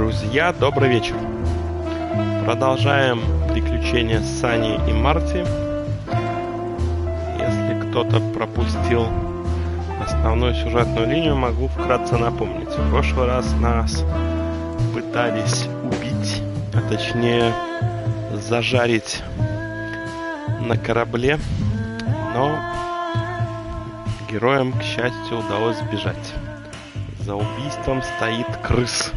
Друзья, добрый вечер. Продолжаем приключения Сани и Марти. Если кто-то пропустил основную сюжетную линию, могу вкратце напомнить. В прошлый раз нас пытались убить, а точнее зажарить на корабле, но героям, к счастью, удалось сбежать. За убийством стоит крыс,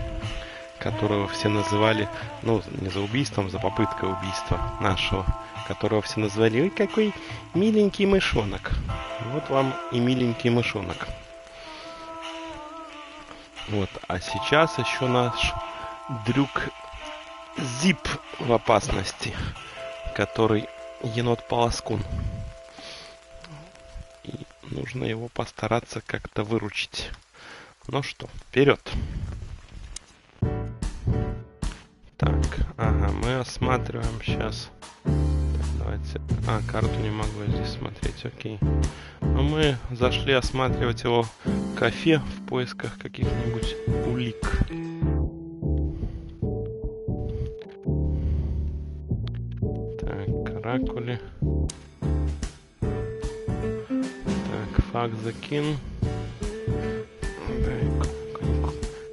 которого все называли, не за убийством, за попыткой убийства нашего, которого все называли: «Ой, какой миленький мышонок». Вот вам и миленький мышонок. Вот, а сейчас еще наш друг Зип в опасности, который енот-полоскун. И нужно его постараться как-то выручить. Ну что, вперед! Так, ага, мы осматриваем сейчас. Так, давайте. Карту не могу здесь смотреть, окей. Но мы зашли осматривать его кафе в поисках каких-нибудь улик. Так, каракули. Так, факт закин.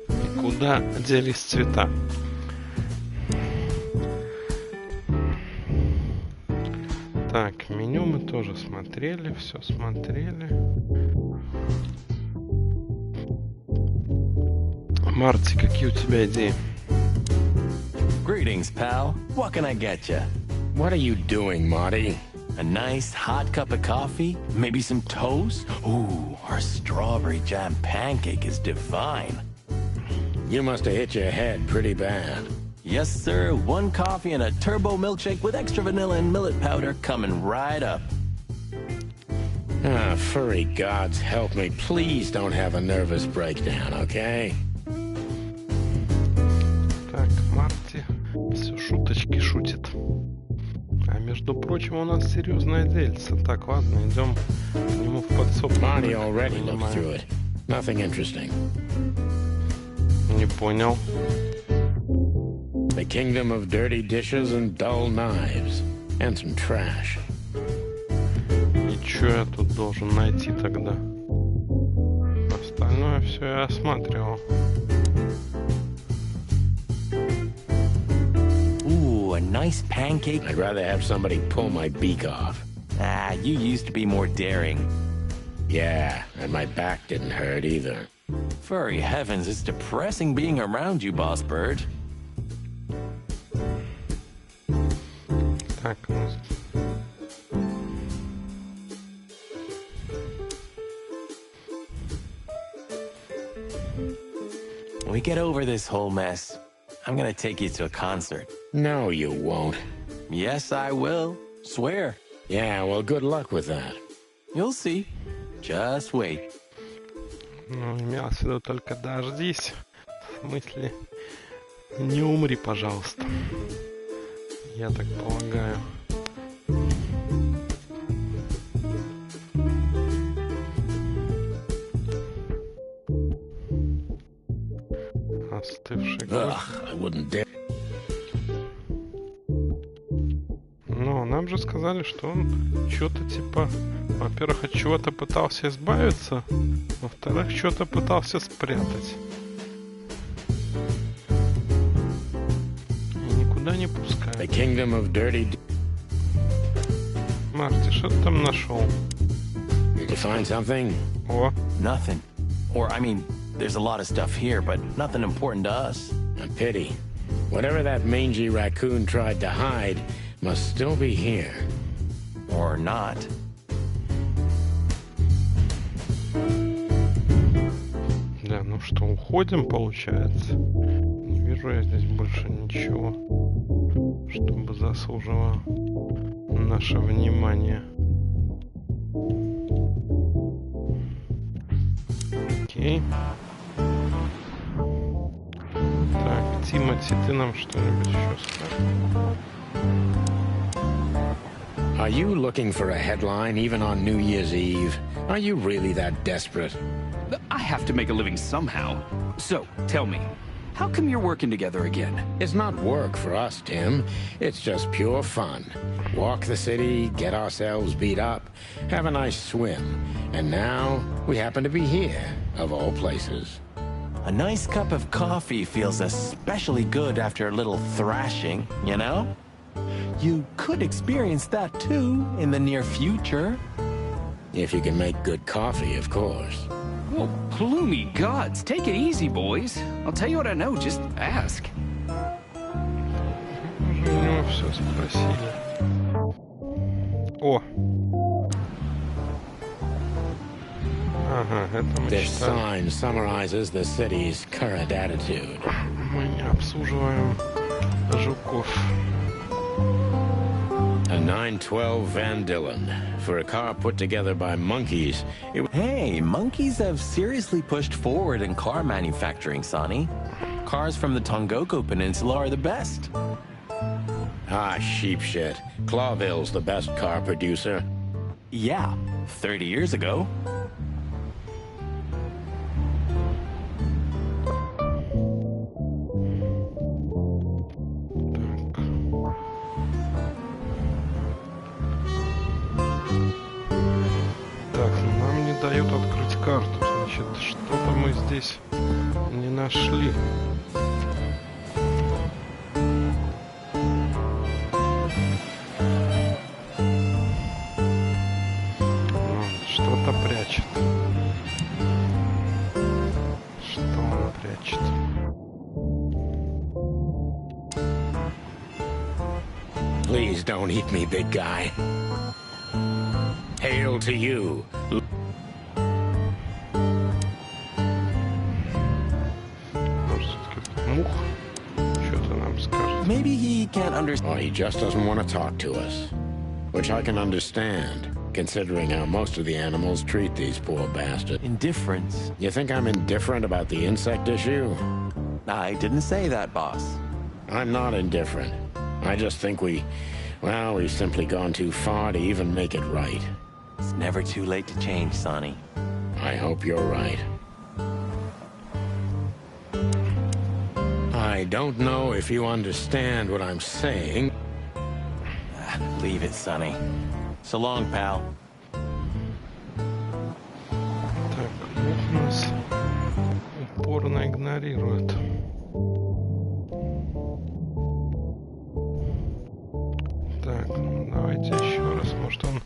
И куда делись цвета? Так, меню мы тоже смотрели, все смотрели. Марти, какие у тебя идеи? Greetings, pal. What can I get you? What are you doing, Marty? A nice hot cup of coffee? Maybe some toast? Ooh, our strawberry jam pancake is divine. You must have hit your head pretty bad. Yes, sir. One coffee and a turbo milkshake with extra vanilla and millet powder coming right up. Furry gods help me. Please don't have a nervous breakdown, okay? Так, Марти все шуточки шутит. А между прочим, у нас серьезное дельце. Так, ладно, идем к нему в подсобку. Marty already looked through it. Nothing interesting. Не понял. The kingdom of dirty dishes and dull knives. And some trash. И что я тут должен найти тогда? Остальное все я осматривал. Ooh, a nice pancake. I'd rather have somebody pull my beak off. You used to be more daring. Yeah, and my back didn't hurt either. Furry heavens, it's depressing being around you, boss bird. Так, When we get over this whole mess, I'm gonna take you to a concert. No, you won't. Yes, I will. Swear. Yeah, well, good luck with that. You'll see. Just wait. Имелось в виду только дождись. В смысле, не умри, пожалуйста. Я так полагаю. Остывший кофе. I wouldn't dare. Но нам же сказали, что он что-то типа, во-первых, от чего-то пытался избавиться, во-вторых, что-то пытался спрятать. И никуда не пускает. The kingdom of dirty. Марти, что ты там нашел? Did you find something? О, Nothing. Or, I mean, there's a lot of stuff here, but nothing important to us. A pity. Whatever that mangy raccoon tried to hide must still be here. Or not. да, ну что, уходим, получается? Не вижу я здесь больше ничего, чтобы заслуживало наше внимание. Окей. Так, Тимати, ты нам что-нибудь еще скажешь? Are you looking for a headline even on New Year's Eve? Are you really that desperate? I have to make a living somehow. So, tell me, How come you're working together again? It's not work for us, Tim. It's just pure fun. Walk the city, get ourselves beat up, have a nice swim. And now, we happen to be here, of all places. A nice cup of coffee feels especially good after a little thrashing, you know? You could experience that too in the near future. If you can make good coffee, of course. Oh, gloomy gods. Take it easy, boys. I'll tell you what I know, just ask. Уже у него все спросили. О! Ага, это мы This читали. sign summarizes the city's current attitude. Мы не обслуживаем жуков. A 912 Van Dillon. For a car put together by monkeys, Hey, monkeys have seriously pushed forward in car manufacturing, Sonny. Cars from the Tongoku Peninsula are the best. Ah, sheep shit. Clawville's the best car producer. Yeah, 30 years ago. Так, нам не дают открыть карту. Значит, что-то мы здесь не нашли. Что-то прячет. Что он прячет? Please don't eat me, big guy. Hail to you. Может, все-таки мух что-то нам скажет. Maybe he can't understand. Well, he just doesn't want to talk to us. Which I can understand, considering how most of the animals treat these poor bastards. Indifference. You think I'm indifferent about the insect issue? I didn't say that, boss. I'm not indifferent. I just think we've simply gone too far to even make it right. It's never too late to change, Sonny. I hope you're right. I don't know if you understand what I'm saying. Leave it, Sonny. So long, pal. Так, мух нас упорно игнорирует. Так, давайте еще раз. Может, он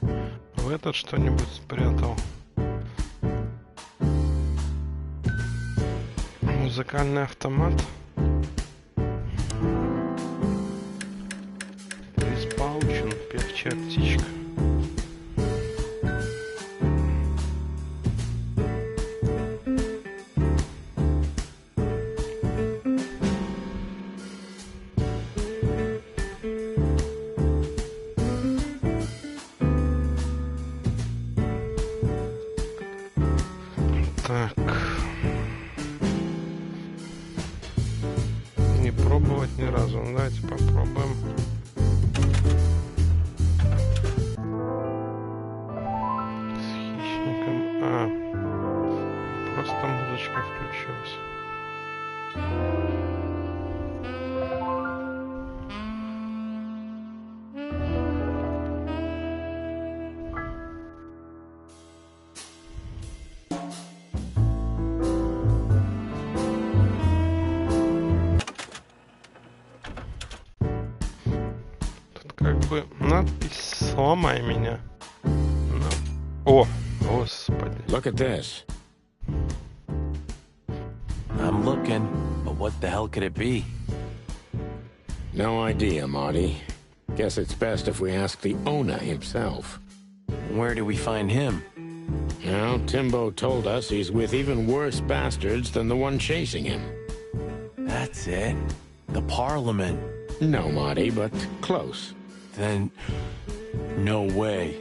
в этот что-нибудь спрятал? Музыкальный автомат. Приспаучен, певчая птичка. Так. Не пробовать ни разу. Ну, давайте попробуем. С хищником. Просто музычка включилась. Как бы надпись «Сломай меня». О, господи. Look at this. I'm looking, but what the hell could it be? No idea, Marty. Guess it's best if we ask the owner himself. Where do we find him? Now, Timbo told us he's with even worse bastards than the one chasing him. That's it. The Parliament. No, Marty, but close. Then, no way.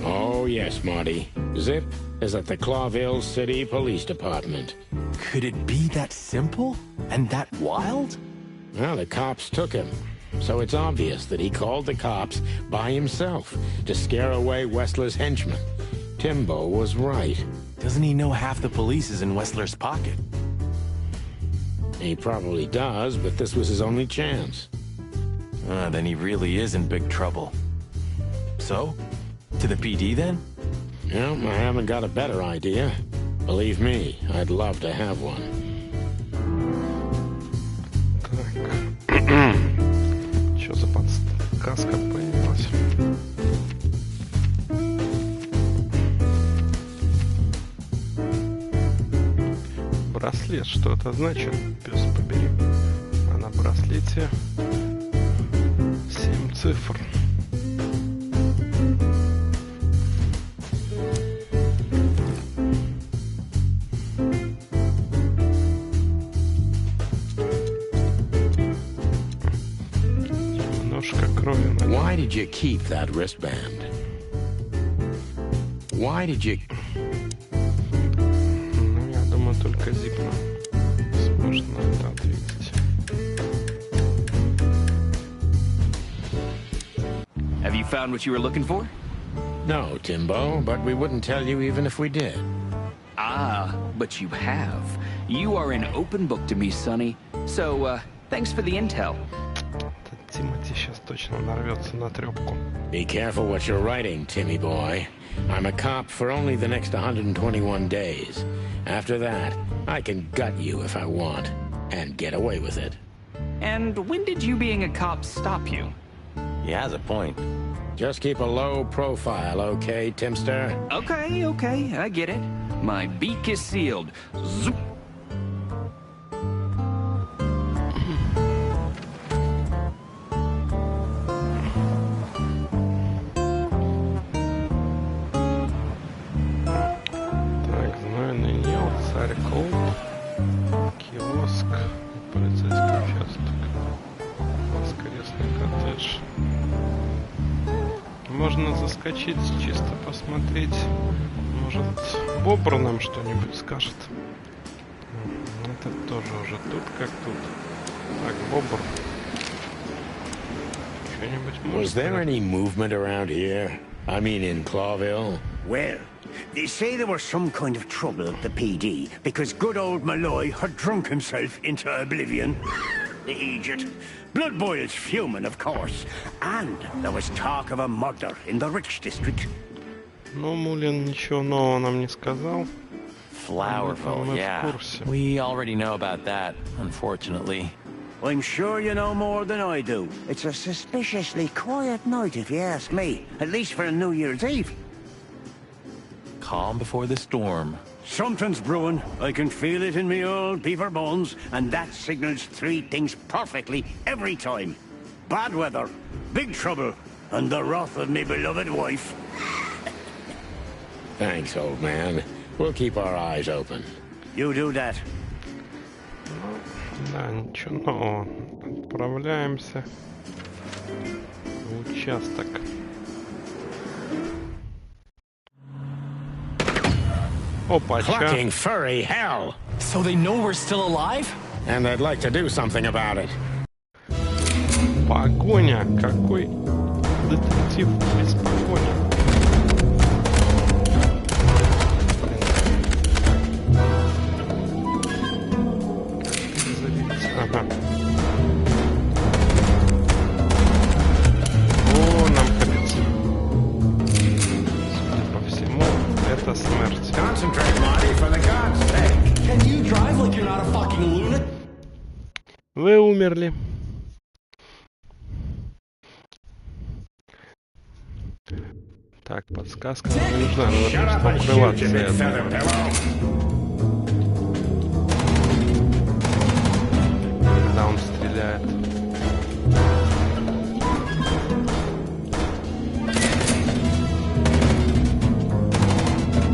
Oh, yes, Marty. Zip is at the Clawville City Police Department. Could it be that simple? And that wild? Well, the cops took him. So it's obvious that he called the cops by himself to scare away Wessler's henchmen. Timbo was right. Doesn't he know half the police is in Wessler's pocket? He probably does, but this was his only chance. Then he really is in big trouble. So, to the PD then? No, I haven't got a better idea. Believe me, I'd love to have one. Так. Что за подсказка появилась? Браслет, что это значит? Пес побери. А на браслете 7 цифр. Немножко крови на нем. Why did you keep that wristband? Why did you... Ну, я думаю, только Зипна сможет на это ответить. Have you found what you were looking for? No, Timbo, but we wouldn't tell you even if we did. Ah, but you have. You are an open book to me, Sonny. So, thanks for the intel. Этот Тимати сейчас точно нарвется на трёпку. Be careful what you're writing, Timmy boy. I'm a cop for only the next 121 days. After that, I can gut you if I want, and get away with it. And when did you being a cop stop you? He has a point. Just keep a low profile, okay, Timster? Okay, I get it. My beak is sealed. Zoop. Так, знойный ел, царь Колб, киоск, полицейский участок, воскресный коттедж. Можно заскочить, чисто посмотреть. Может, Бобр нам что-нибудь скажет. Это тоже уже тут как тут. Так, Бобр. Что-нибудь может Was there сказать? any movement around here? I mean in Clawville? Well, they say there was some kind of trouble at the PD because good old Malloy had drunk himself into oblivion. The idiot. Blood boils fuming, of course. And there was talk of a murder in the Rich District. Ну, Мулин ничего нового нам не сказал. Flowerville, I'm of yeah. course. We already know about that, unfortunately. I'm sure you know more than I do. It's a suspiciously quiet night, if you ask me. At least for a New Year's Eve. Calm before the storm. Something's brewing. I can feel it in me old beaver bones, and that signals three things perfectly every time. Bad weather, big trouble, and the wrath of me beloved wife. Thanks, old man. We'll keep our eyes open. You do that. Да, ничего нового. Отправляемся в участок. Опача. Clucking furry hell! So they know we're still alive? And they'd like to do something about it. Погоня. Какой детектив без погони? Ага. О, нам кажется. Судя по всему, это смерть. Concentrate, Marty, for the God's sake! Can you drive like you're not a fucking lunatic? Вы умерли. Так, подсказка нам не нужна, надо Shut up просто and shoot, укрываться. you big от feather этого. pillow! Когда он стреляет.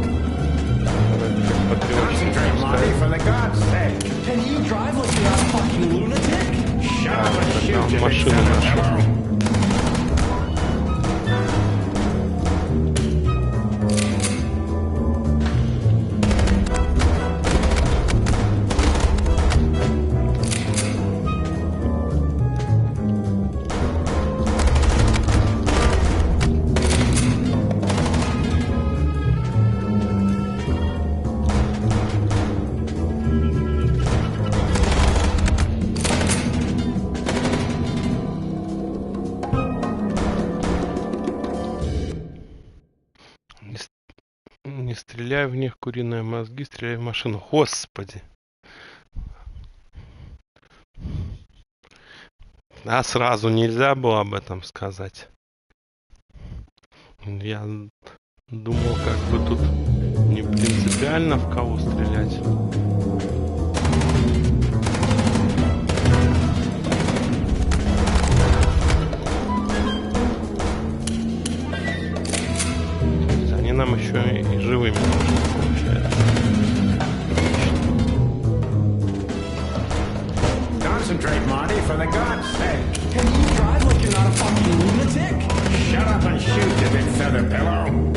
Вроде как патриотично Concentrate, Marty, for the God's sake! Can you drive like you're not a fucking lunatic? Shut up and тогда shoot, он you big машину feather нашел. pillow! Не стреляй в них, куриные мозги, стреляй в машину. Господи. А сразу нельзя было об этом сказать. Я думал, как бы тут не принципиально в кого стрелять. Они нам еще и живыми нужны, получается. Concentrate, Marty, for the God's sake. Can you drive like you're not a fucking lunatic? Shut up and shoot, you big feather pillow.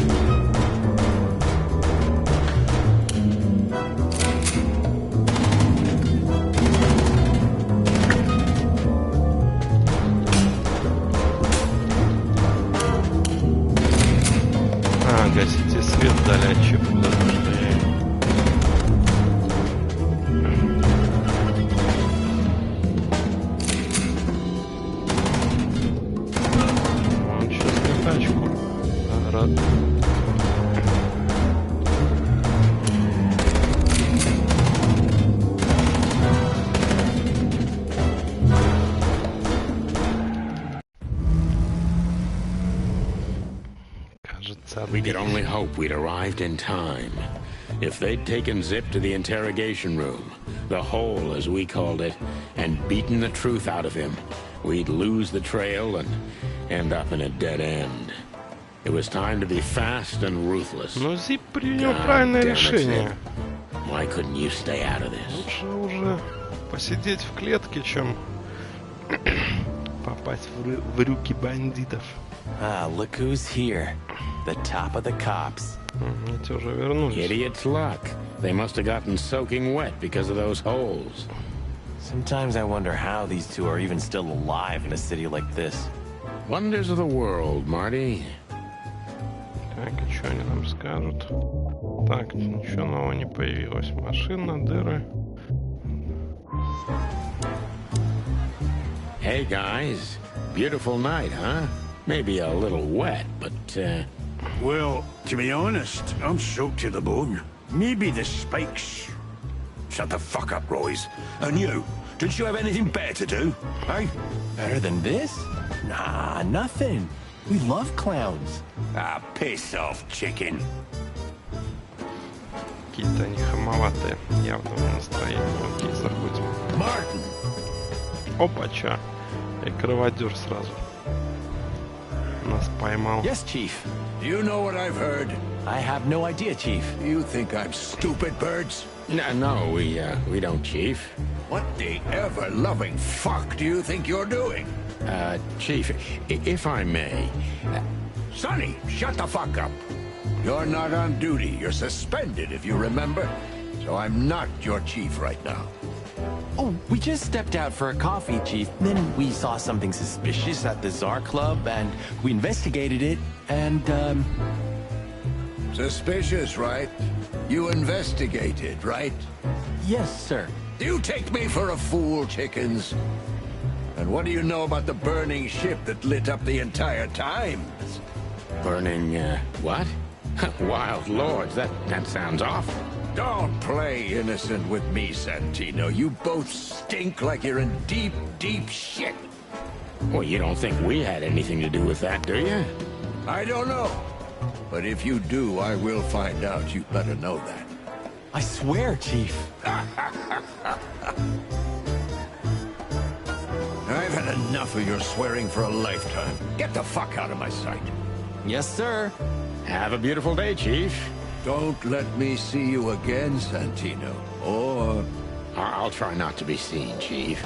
Гасите свет, дали отчепу, да, что я... Он сейчас на тачку. Рад. We could only hope we'd arrived in time. If they'd taken Zip to the interrogation room, the hole as we called it, and beaten the truth out of him, we'd lose the trail and end up in a dead end. It was time to be fast and ruthless. Но Зип принял правильное решение. Why couldn't you stay out of this? Лучше уже посидеть в клетке, чем попасть в руки бандитов. Ah, look who's here. The top of the cops. Эти уже вернулись. Idiot's luck. They must have gotten soaking wet because of those holes. Sometimes I wonder how these two are even still alive in a city like this. Wonders of the world, Marty. Так, и что они нам скажут? Так, ничего нового не появилось. Машина, дыры. Hey, guys. Beautiful night, huh? Maybe a little wet, but, Well, to be honest, I'm soaked to the bone. Maybe the spikes. Shut the fuck up, Royce. And you, didn't you have anything better to do, eh? Better than this? Nah, nothing. We love clowns. Ah, piss off, chicken. Какие-то они хамоватые. Явного настроения. Окей, заходим. Martin! Опача. И кроводер сразу. Нас поймал. Yes, Chief. You know what I've heard? I have no idea, Chief. You think I'm stupid, birds? no, we don't, Chief. What the ever-loving fuck do you think you're doing? Chief, if I may... Sonny, shut the fuck up. You're not on duty. You're suspended, if you remember. So I'm not your chief right now. Oh, we just stepped out for a coffee, Chief. Then we saw something suspicious at the Czar Club, and we investigated it, and, Suspicious, right? You investigated, right? Yes, sir. Do you take me for a fool, chickens? And what do you know about the burning ship that lit up the entire Times? Burning, what? Wild lords, that sounds awful. Don't play innocent with me, Santino. You both stink like you're in deep, deep shit. Well, you don't think we had anything to do with that, do you? I don't know. But if you do, I will find out. You better know that. I swear, Chief. I've had enough of your swearing for a lifetime. Get the fuck out of my sight. Yes, sir. Have a beautiful day, Chief. Don't let me see you again, Santino. Or... I'll try not to be seen, Chief.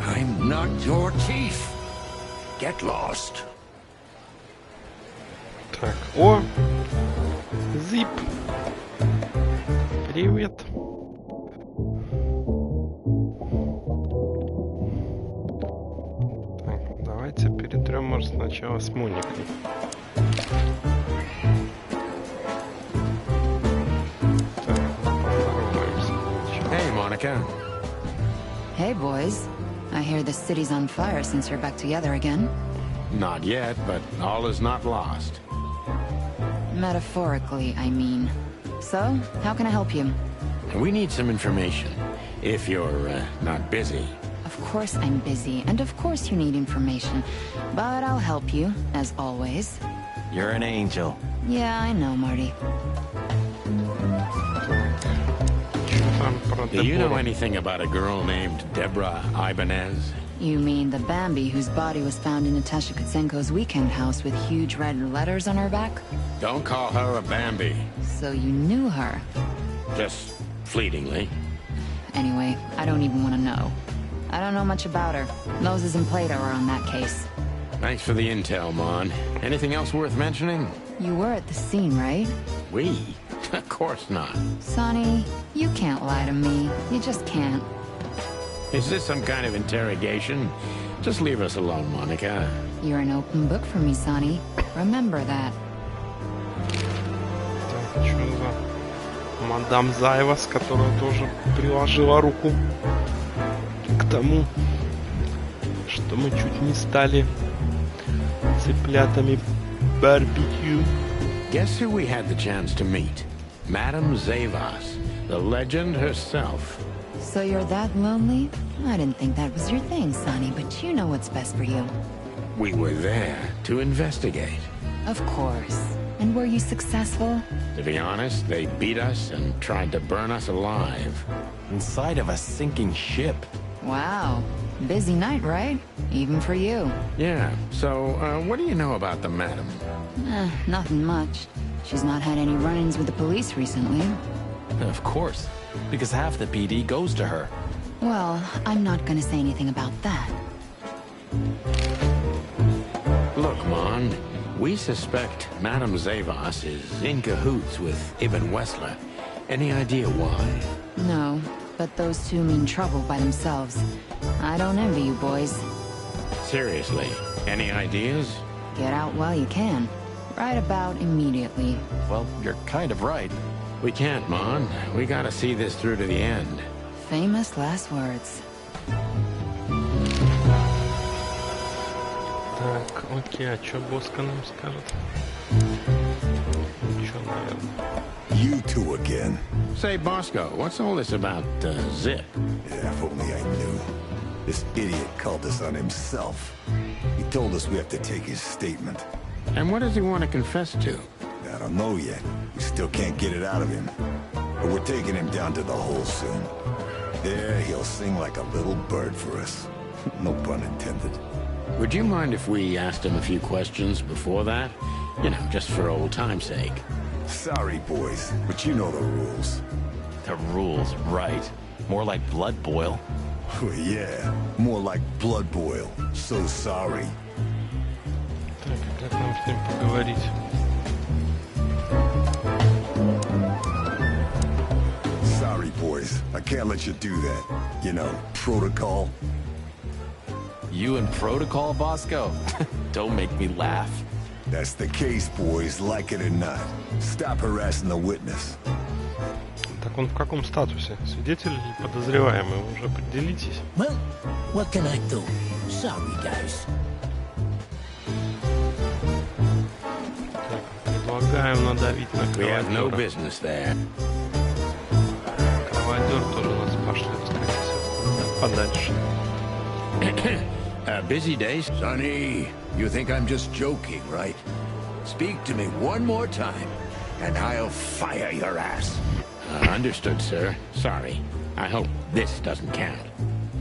I'm not your chief. Get lost. Так, о! Зип! Привет! Так, давайте перетрем, может, сначала с Моникой. Hey, Monica. Hey, boys. I hear the city's on fire since you're back together again. Not yet, but all is not lost. Metaphorically, I mean. So, how can I help you? We need some information, if you're not busy. Of course I'm busy, and of course you need information. But I'll help you, as always. You're an angel. Yeah, I know, Marty. Do you know anything about a girl named Deborah Ibanez? You mean the Bambi whose body was found in Natasha Kutsenko's weekend house with huge red letters on her back? Don't call her a Bambi. So you knew her? Just fleetingly. Anyway, I don't even want to know. I don't know much about her. Moses and Plato are on that case. Thanks for the intel, Mon. Anything else worth mentioning? You were at the scene, right? We? Of course not. Sonny, you can't lie to me. You just can't. Is this some kind of interrogation? Just leave us alone, Monica. You're an open book for me, Sonny. Remember that. Так, что за мадам Зайвас, которая тоже приложила руку к тому, что мы чуть не стали цыплятами барбекю. Guess who we had the chance to meet? Madame Zavas, the legend herself. So you're that lonely? I didn't think that was your thing, Sonny, but you know what's best for you. We were there to investigate. Of course. And were you successful? To be honest, they beat us and tried to burn us alive. Inside of a sinking ship. Wow. Busy night, right? Even for you. Yeah, so, what do you know about the madam? Nothing much. She's not had any run-ins with the police recently. Of course, because half the PD goes to her. Well, I'm not gonna say anything about that. Look, Mon, we suspect Madame Zavas is in cahoots with Ibn Wessler. Any idea why? No, but those two mean trouble by themselves. I don't envy you boys. Seriously, any ideas? Get out while you can. Right about immediately. Well, you're kind of right. We can't, Mon. We gotta see this through to the end. Famous last words. Так, окей, а что Боска нам скажет? Ничего, наверное. You two again. Say, Bosco, what's all this about, Zip? Yeah, if only I knew. This idiot called us on himself. He told us we have to take his statement. And what does he want to confess to? I don't know yet. We still can't get it out of him. But we're taking him down to the hole soon. There, he'll sing like a little bird for us. No pun intended. Would you mind if we asked him a few questions before that? You know, just for old time's sake. Sorry, boys, but you know the rules. The rules, right. More like blood boil. Well, yeah, more like blood boil. So sorry. Так, как нам с ним поговорить? Sorry, boys. I can't let you do that. You know, protocol. You and protocol, Bosco? Don't make me laugh. That's the case, boys, like it or not. Stop harassing the witness. Так он в каком статусе? Свидетель или подозреваемый? Вы уже определитесь. Well, what can I do? Sorry, guys. Так, предлагаю надавить на We have no кроводера. business there. Кроводер тоже нас пошлет, скорее всего, подальше. A busy day. Sonny, you think I'm just joking, right? Speak to me one more time, and I'll fire your ass. Understood, sir. Sorry. I hope this doesn't count.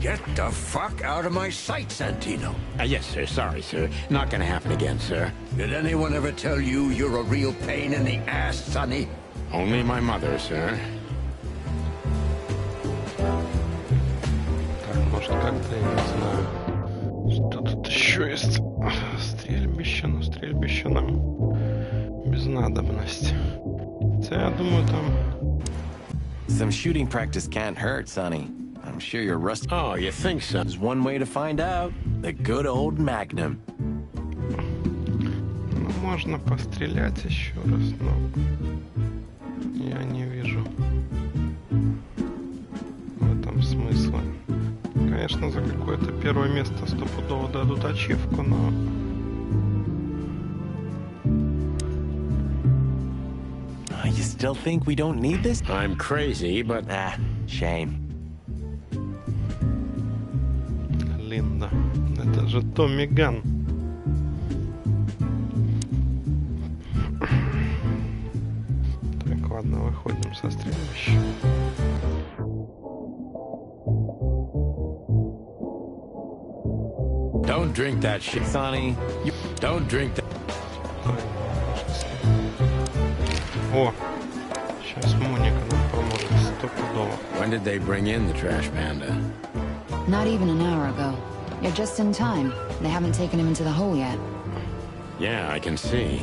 Get the fuck out of my sight, Santino. Yes, sir. Sorry, sir. Not gonna happen again, sir. Did anyone ever tell you you're a real pain in the ass, Sonny? Only my mother, sir. Так, может как-то, я не знаю. Что тут еще есть? Стрельбище, ну стрельбище нам без надобности. Хотя я думаю там... Some shooting practice can't hurt, Sonny. I'm sure you're rusty. Oh, you think so? There's one way to find out. The good old Magnum. Ну, можно пострелять еще раз, но... Я не вижу в этом смысла. Конечно, за какое-то первое место стопудово дадут ачивку, но... You still still think we don't need this? I'm crazy, but... Shame. Линда. Это же Томми Ган. Так, ладно, выходим со стрельбища. Don't drink that shit, Sonny. Don't drink that... О, сейчас Моника нам поможет, стопудово. When did they bring in the trash panda? Not even an hour ago. You're just in time. They haven't taken him into the hole yet. Yeah, I can see.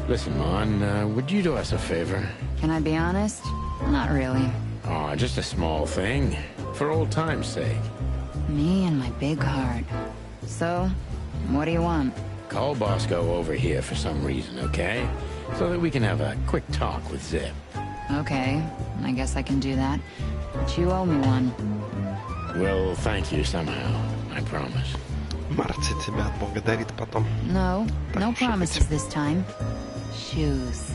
Listen, Mon, would you do us a favor? Can I be honest? Not really. Oh, just a small thing. For old time's sake. Me and my big heart. So, what do you want? Call Bosco over here for some reason, okay? So that we can have a quick talk with Zip. Okay, I guess I can do that. But you owe me one. We'll thank you somehow, I promise. Марти тебя отблагодарит потом. No, Так no уж и быть. promises this time. Shoes.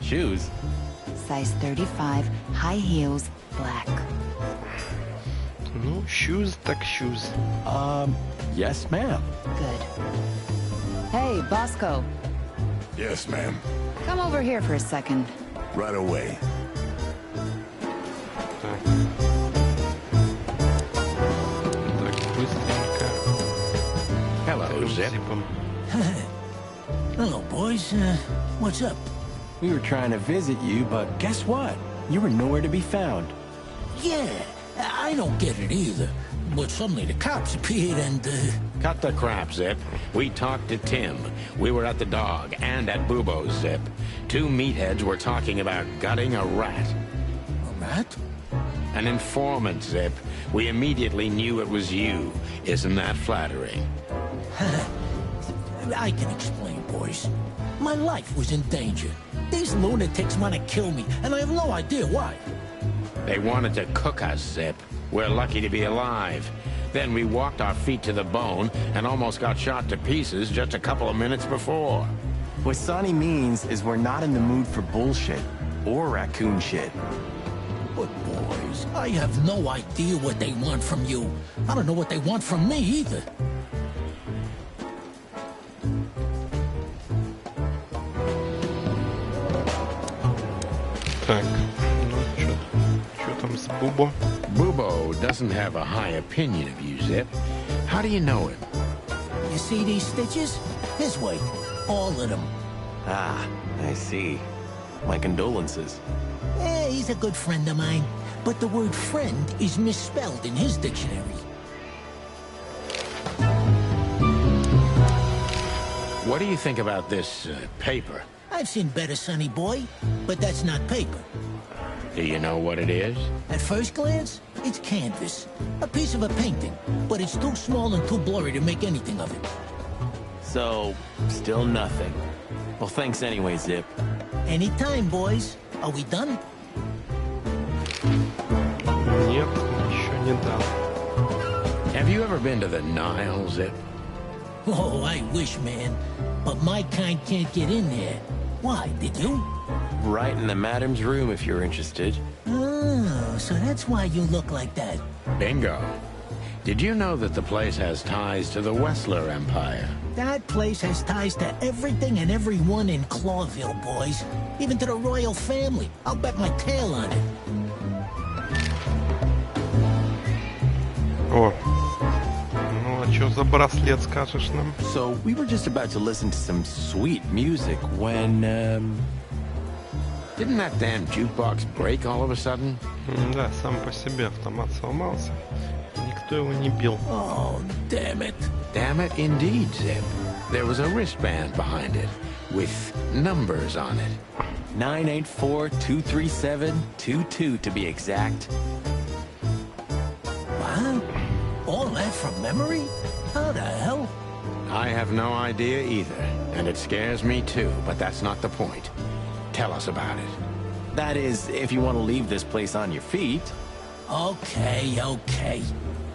Shoes? Size 35, high heels, black. Ну, shoes так shoes. Yes, ma'am. Good. Hey, Bosco, Yes, ma'am. come over here for a second. Right away. Так. Так, быстренько. Hello, Zip. Зипом. Hello, boys. What's up? We were trying to visit you, but guess what? You were nowhere to be found. Yeah, I don't get it either. But suddenly the cops appeared and, Cut the crap, Zip. We talked to Tim. We were at the dog and at Bubo's, Zip. Two meatheads were talking about gutting a rat. a rat? An informant, Zip. We immediately knew it was you. Isn't that flattering? I can explain, boys. My life was in danger. These lunatics want to kill me, and I have no idea why. They wanted to cook us, Zip. We're lucky to be alive. Then we walked our feet to the bone and almost got shot to pieces just a couple of minutes before. What Sonny means is we're not in the mood for bullshit or raccoon shit. But, boys, I have no idea what they want from you. I don't know what they want from me either. Так, ну что там с Бубо? Bubo doesn't have a high opinion of you, Zip. How do you know him? You see these stitches? His weight. All of them. Ah, I see. My condolences. He's a good friend of mine. But the word friend is misspelled in his dictionary. What do you think about this paper? I've seen better, sonny boy, but that's not paper. Do you know what it is? At first glance, it's canvas. A piece of a painting, but it's too small and too blurry to make anything of it. So, still nothing. Well, thanks anyway, Zip. Anytime, boys. Are we done? Нет, еще не дал. Have you ever been to the Nile, Zip? Oh, I wish, man. But my kind can't get in there. Why, did you? Right in the madam's room if you're interested. Oh, so that's why you look like that. Bingo. Did you know that the place has ties to the Wessler Empire? That place has ties to everything and everyone in Clawville, boys. Even to the royal family. I'll bet my tail on it. О, ну а что за браслет скажешь нам? So, we were just about to listen to some sweet music when, Didn't that damn jukebox break all of a sudden? Да, сам по себе автомат сломался. Никто его не бил. Oh, damn it. Damn it, indeed, Zip. There was a wristband behind it, with numbers on it. 984-237-22 to be exact. What? All that from memory? How the hell? I have no idea either, and it scares me too, but that's not the point. Tell us about it. That is, if you want to leave this place on your feet. Okay.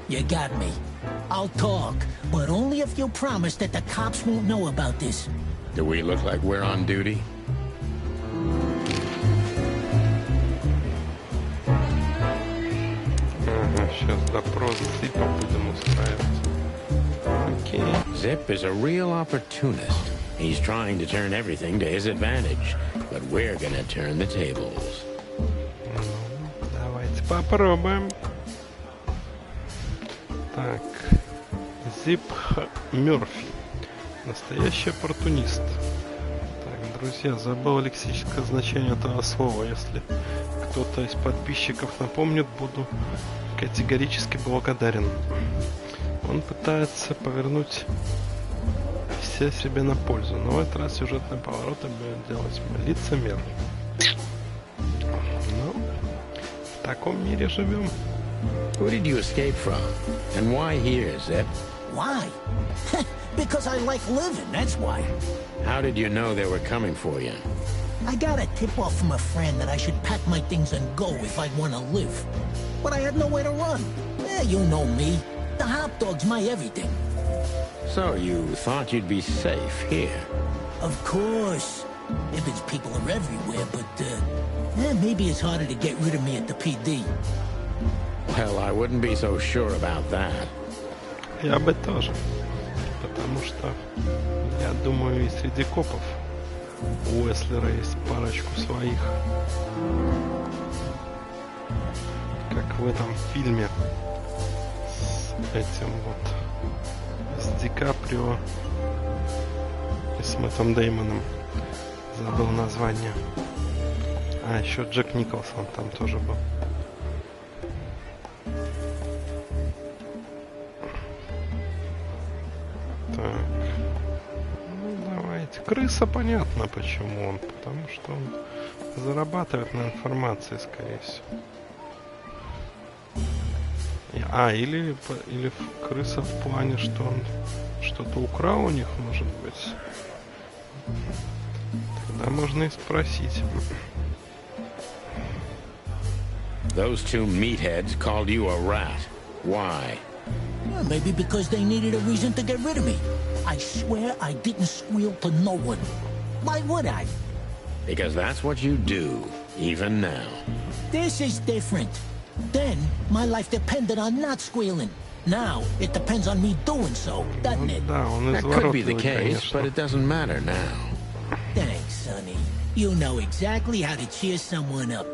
You got me. I'll talk, but only if you promise that the cops won't know about this. Do we look like we're on duty? Окей. Zip is a real opportunist. He's trying to turn everything to his advantage, but we're gonna turn the tables. Давайте попробуем. Так. Зип Мёрфи. Настоящий оппортунист. Так, друзья, забыл лексическое значение этого слова. Если кто-то из подписчиков напомнит, буду категорически благодарен. Он пытается повернуть все себе на пользу, но в этот раз сюжетные повороты будет делать лицемер. Ну, в таком мире живем. Who did you escape from? And why here, Zip? Why? Because I like living, that's why. How did you know they were coming for you? I got a tip-off from a friend that I should pack my things and go if I'd want to live. But I had nowhere to run. You know me. The hot dog's my everything. So you thought you'd be safe here? Of course. Ibben's people are everywhere, but, maybe it's harder to get rid of me at the PD. Well, I wouldn't be so sure about that. Я бы тоже. Потому что, я думаю, и среди копов у Уэслера есть парочку своих. Как в этом фильме с этим вот, с Ди Каприо и с Мэттом Деймоном. Забыл название. А еще Джек Николсон там тоже был. Так. Ну, давайте. Крыса, понятно почему он. Потому что он зарабатывает на информации, скорее всего. Или крыса в плане, что он что-то украл у них, может быть. Тогда можно и спросить. Those two meatheads called you a rat. Why? Well, maybe because they needed a reason to get rid of me. I swear I didn't squeal to no one. Why would I? Because that's what you do, even now. This is different. Then, my life depended on not squealing. Now, it depends on me doing so, doesn't it? That could be the case, but it doesn't matter now. Thanks, Sonny. You know exactly how to cheer someone up.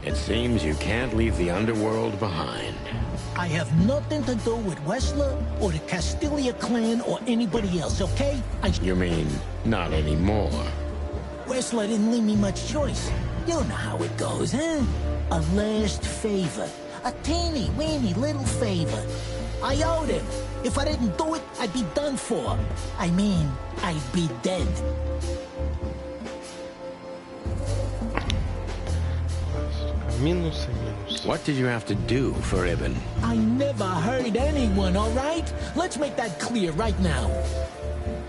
It seems you can't leave the underworld behind. I have nothing to do with Wessler or the Castilia clan or anybody else, okay? You mean, not anymore? Wessler didn't leave me much choice. You know how it goes, huh? A last favor. A teeny-weeny little favor. I owed him. If I didn't do it, I'd be done for. I mean, I'd be dead. Минус и минус. What did you have to do for Ibn? I never hurt anyone, all right? Let's make that clear right now.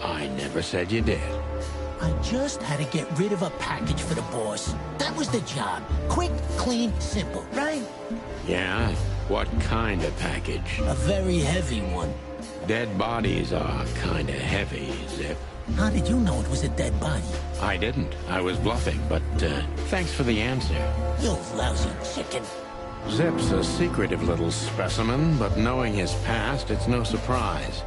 I never said you did. I just had to get rid of a package for the boss. That was the job. Quick, clean, simple, right? Yeah? What kind of package? A very heavy one. Dead bodies are kinda heavy, Zip. How did you know it was a dead body? I didn't. I was bluffing, but thanks for the answer. You lousy chicken. Zip's a secretive little specimen, but knowing his past, it's no surprise.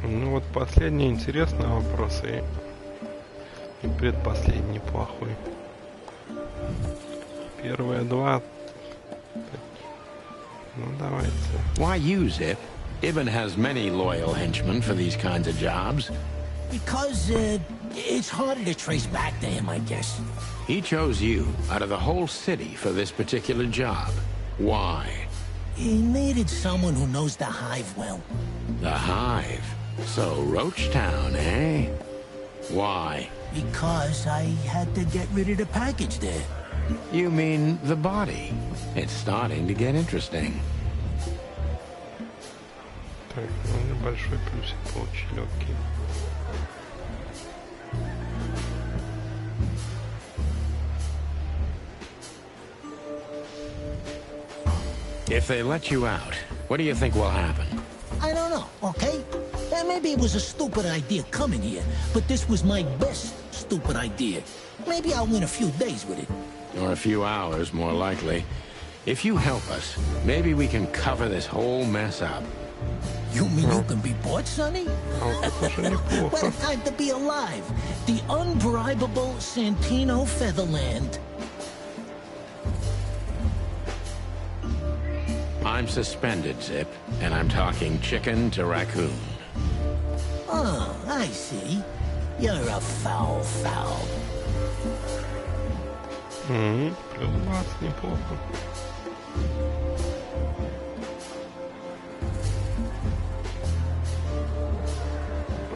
Ну вот последний интересный вопрос и предпоследний плохой. Первые два. Ну давайте. Why you, Zip? Ibn has many loyal henchmen for these kinds of jobs. Because, it's harder to trace back to him, I guess. He chose you out of the whole city for this particular job. Why? He needed someone who knows the Hive well. The Hive? So, Roach Town, eh? Why? Because I had to get rid of the package there. You mean the body? It's starting to get interesting. Так, ну небольшой плюсик получили, окей. If they let you out, what do you think will happen? I don't know, okay? Maybe it was a stupid idea coming here, but this was my best stupid idea. Maybe I'll win a few days with it. Or a few hours, more likely. If you help us, maybe we can cover this whole mess up. You mean you can be bought, Sonny? Oh, What a time to be alive. The unbribable Santino Featherland. I'm suspended, Zip, and I'm talking chicken to raccoon. Oh, I see. You're a foul. Плюс 20, неплохо.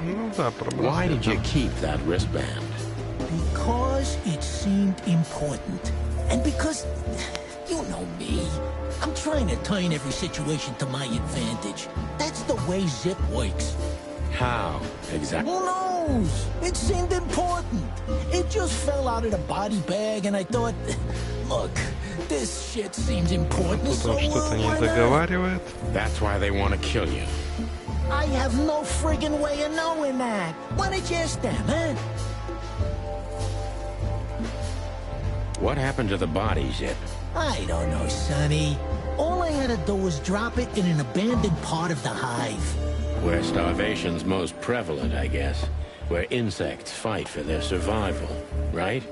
Ну да, пробросил. Why did you keep that wristband? Because it seemed important. And because, you know me, I'm trying to turn every situation to my advantage. That's the way Zip works. How, exactly? Who knows? It seemed important. It just fell out of the body bag, and I thought, look, this shit seems important, so Тут он что-то не why not? договаривает. That's why they want to kill you. I have no friggin' way of knowing that. Why don't you ask them, huh? What happened to the body, Zip? I don't know, Sonny. All I had to do was drop it in an abandoned part of the hive. Where starvation's most prevalent, I guess. Where insects fight for their survival, right?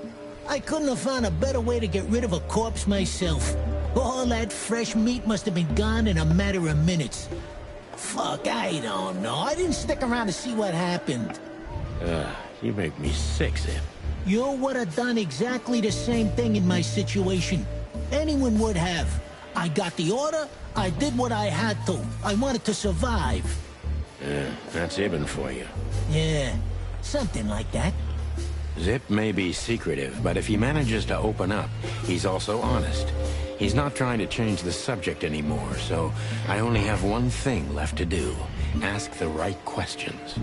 I couldn't have found a better way to get rid of a corpse myself. All that fresh meat must have been gone in a matter of minutes. Fuck, I don't know. I didn't stick around to see what happened. You make me sick, Zip. You would have done exactly the same thing in my situation. Anyone would have. I got the order, I did what I had to. I wanted to survive. That's Ibn for you. Yeah, something like that. Zip may be secretive, but if he manages to open up, he's also honest. He's not trying to change the subject anymore, so I only have one thing left to do. Ask the right questions.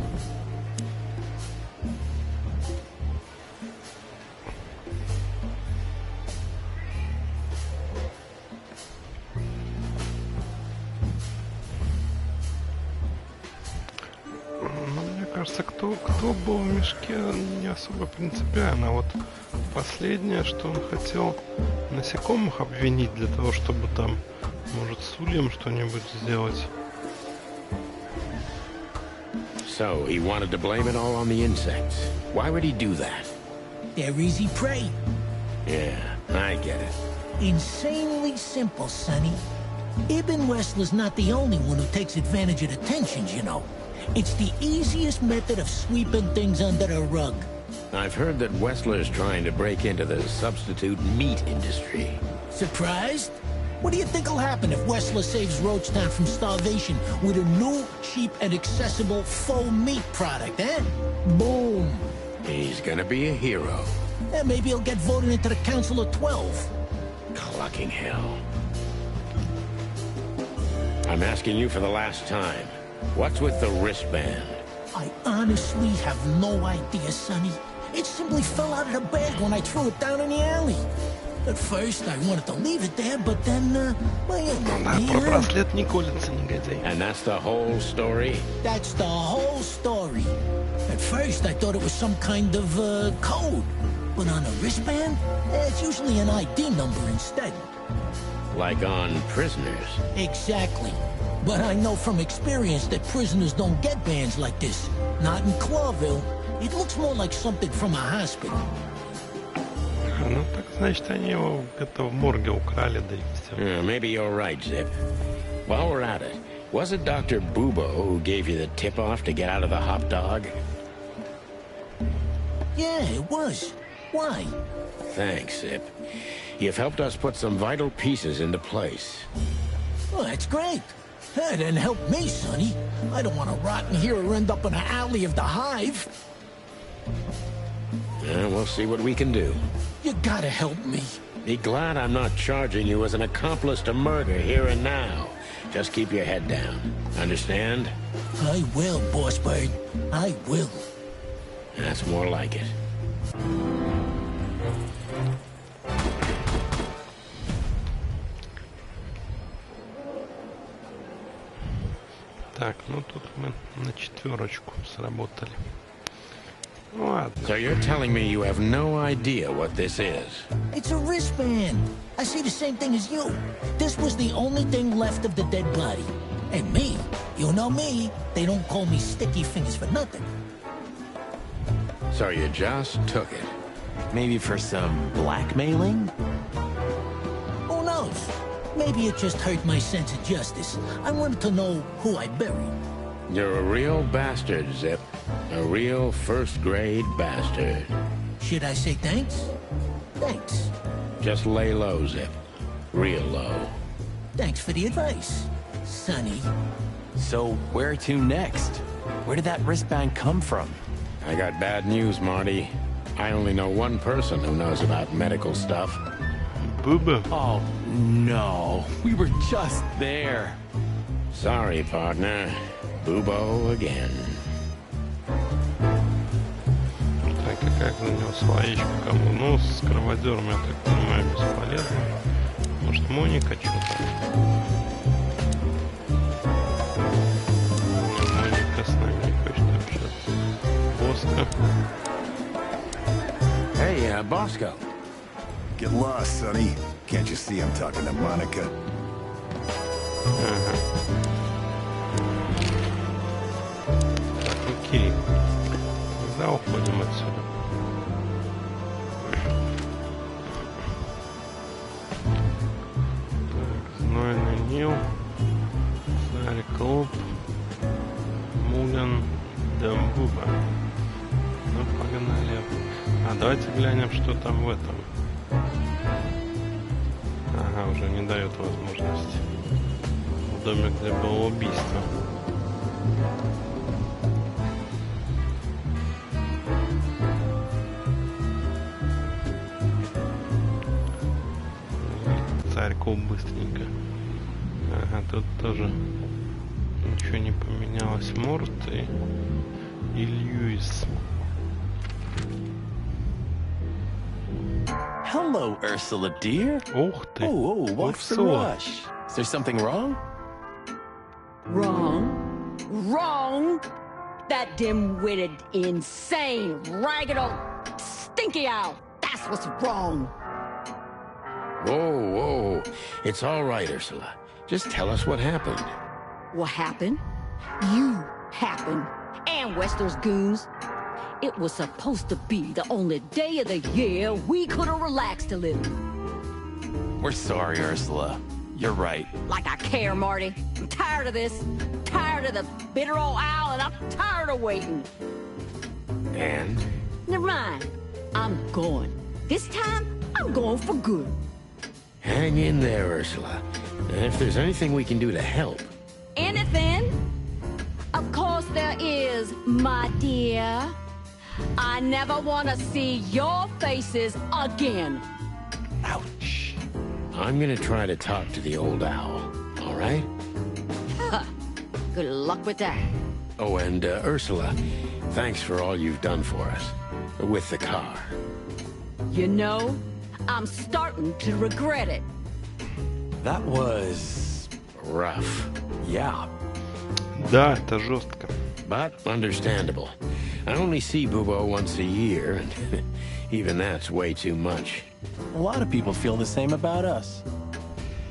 Мне кажется, кто был в мешке, не особо принципиально. Вот последнее, что он хотел насекомых обвинить для того, чтобы там, может, с ульем что-нибудь сделать. So, he wanted to blame it all on the insects. Why would he do that? They're easy prey. Yeah, I get it. Insanely simple, Sonny. Ibn Wessler's not the only one who takes advantage of the tensions, you know. It's the easiest method of sweeping things under the rug. I've heard that Wessler's trying to break into the substitute meat industry. Surprised? What do you think will happen if Wessler saves Roachtown from starvation with a new, cheap, and accessible faux meat product, eh? Boom! He's gonna be a hero. And maybe he'll get voted into the Council of 12. Clucking hell. I'm asking you for the last time. What's with the wristband? I honestly have no idea, Sonny. It simply fell out of the bag when I threw it down in the alley. At first, I wanted to leave it there, but then, well, you know me, Про браслет не колется, негодяй. And that's the whole story? That's the whole story. At first, I thought it was some kind of, code. But on a wristband, it's usually an ID number instead. Like on prisoners? Exactly. But I know from experience that prisoners don't get bands like this. Not in Clawville. It looks more like something from a hospital. Ну так значит они его где-то в морге украли, да и все. Maybe you're right, Zip. While we're at it, was it Dr. Bubo who gave you the tip-off to get out of the hot dog? Yeah, it was. Why? Thanks, Zip. You've helped us put some vital pieces into place. Well, that's great. That didn't help me, Sonny. I don't want to rot in here or end up in an alley of the hive. We'll see what we can do. You gotta help me. Be glad I'm not charging you as an accomplice to murder here and now. Just keep your head down. Understand? I will, Boss Bird. I will. That's more like it. Так, ну тут мы на 4 сработали. Ну ладно. So you're telling me you have no idea what this is? It's a wristband. I see the same thing as you. This was the only thing left of the dead body. And me, you know me, they don't call me Sticky Fingers for nothing. So you just took it? Maybe for some blackmailing? Who knows? Maybe it just hurt my sense of justice. I wanted to know who I buried. You're a real bastard, Zip. A real first-grade bastard. Should I say thanks? Thanks. Just lay low, Zip. Real low. Thanks for the advice, Sonny. So where to next? Where did that wristband come from? I got bad news, Marty. I only know one person who knows about medical stuff. Booba. Oh, no. We were just there. Sorry, partner. Boobo again. Так, и как за него словечко кому? Ну, с кроводером, я так понимаю, бесполезно. Может, Моника что-то? Моника с нами не хочет общаться. Боско. Hey, Bosco. Get lost, Sonny. Can't you see I'm talking to Monica? Ага. Так, окей. Тогда уходим отсюда. Так, знойный Нил. Царь Клуб. Мулен. Дамбуба. Ну, погнали. А давайте глянем, что там в этом. Ага, уже не дает возможности. В доме, где было убийство. Царьков быстренько. Ага, тут тоже ничего не поменялось. Морт и Льюис. Hello, Ursula, dear. Ух ты! Oh, what's the Урсула. rush? Is there something wrong? Wrong. Wrong. That dim-witted, insane, ragged old stinky owl. That's what's wrong. Whoa, whoa. It's all right, Ursula. Just tell us what happened. What happened? You happened. And Wester's goons. It was supposed to be the only day of the year we could have relaxed a little. We're sorry, Ursula. You're right. Like I care, Marty. I'm tired of this. Tired of the bitter old owl, and I'm tired of waiting. And? Never mind. I'm going. This time, I'm going for good. Hang in there, Ursula. And if there's anything we can do to help. Anything? Of course there is, my dear. I never want to see your faces again. Ouch. I'm gonna try to talk to the old owl, all right? Good luck with that. Oh, and Ursula, thanks for all you've done for us. With the car. You know, I'm starting to regret it. That was... Rough. yeah. Да, это жестко. But understandable. I only see Bubo once a year, and even that's way too much. A lot of people feel the same about us.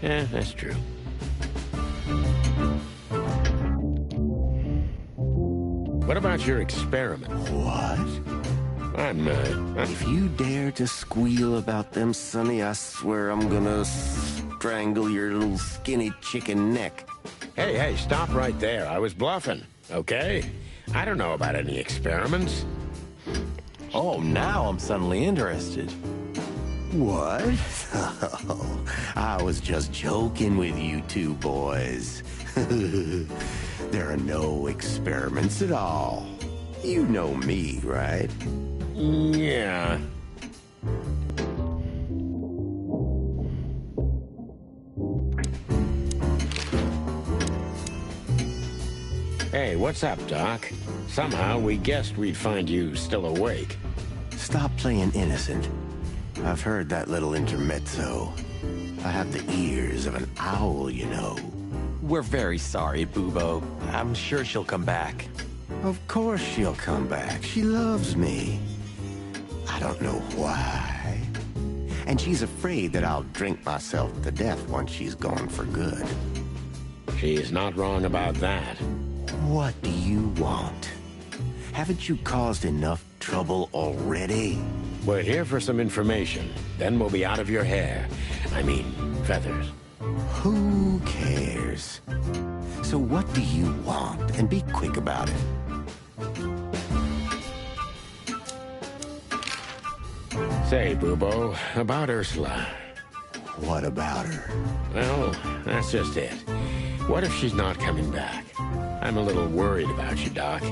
Yeah, that's true. What about your experiment? What? I'm If you dare to squeal about them, Sonny, I swear I'm gonna strangle your little skinny chicken neck. Hey, stop right there. I was bluffing, okay? I don't know about any experiments. Oh, now I'm suddenly interested. What? Oh, I was just joking with you two boys. There are no experiments at all. You know me, right? Yeah. Hey, what's up, Doc? Somehow we guessed we'd find you still awake. Stop playing innocent. I've heard that little intermezzo. I have the ears of an owl, you know. We're very sorry, Bubo. I'm sure she'll come back. Of course she'll come back. She loves me. I don't know why. And she's afraid that I'll drink myself to death once she's gone for good. She's not wrong about that. What do you want? Haven't you caused enough trouble already? We're here for some information. Then we'll be out of your hair. I mean, feathers. Who cares? So what do you want? And be quick about it. Say, Bubo, about Ursula. What about her? Well, that's just it. What if she's not coming back? I'm a little worried about you, Doc.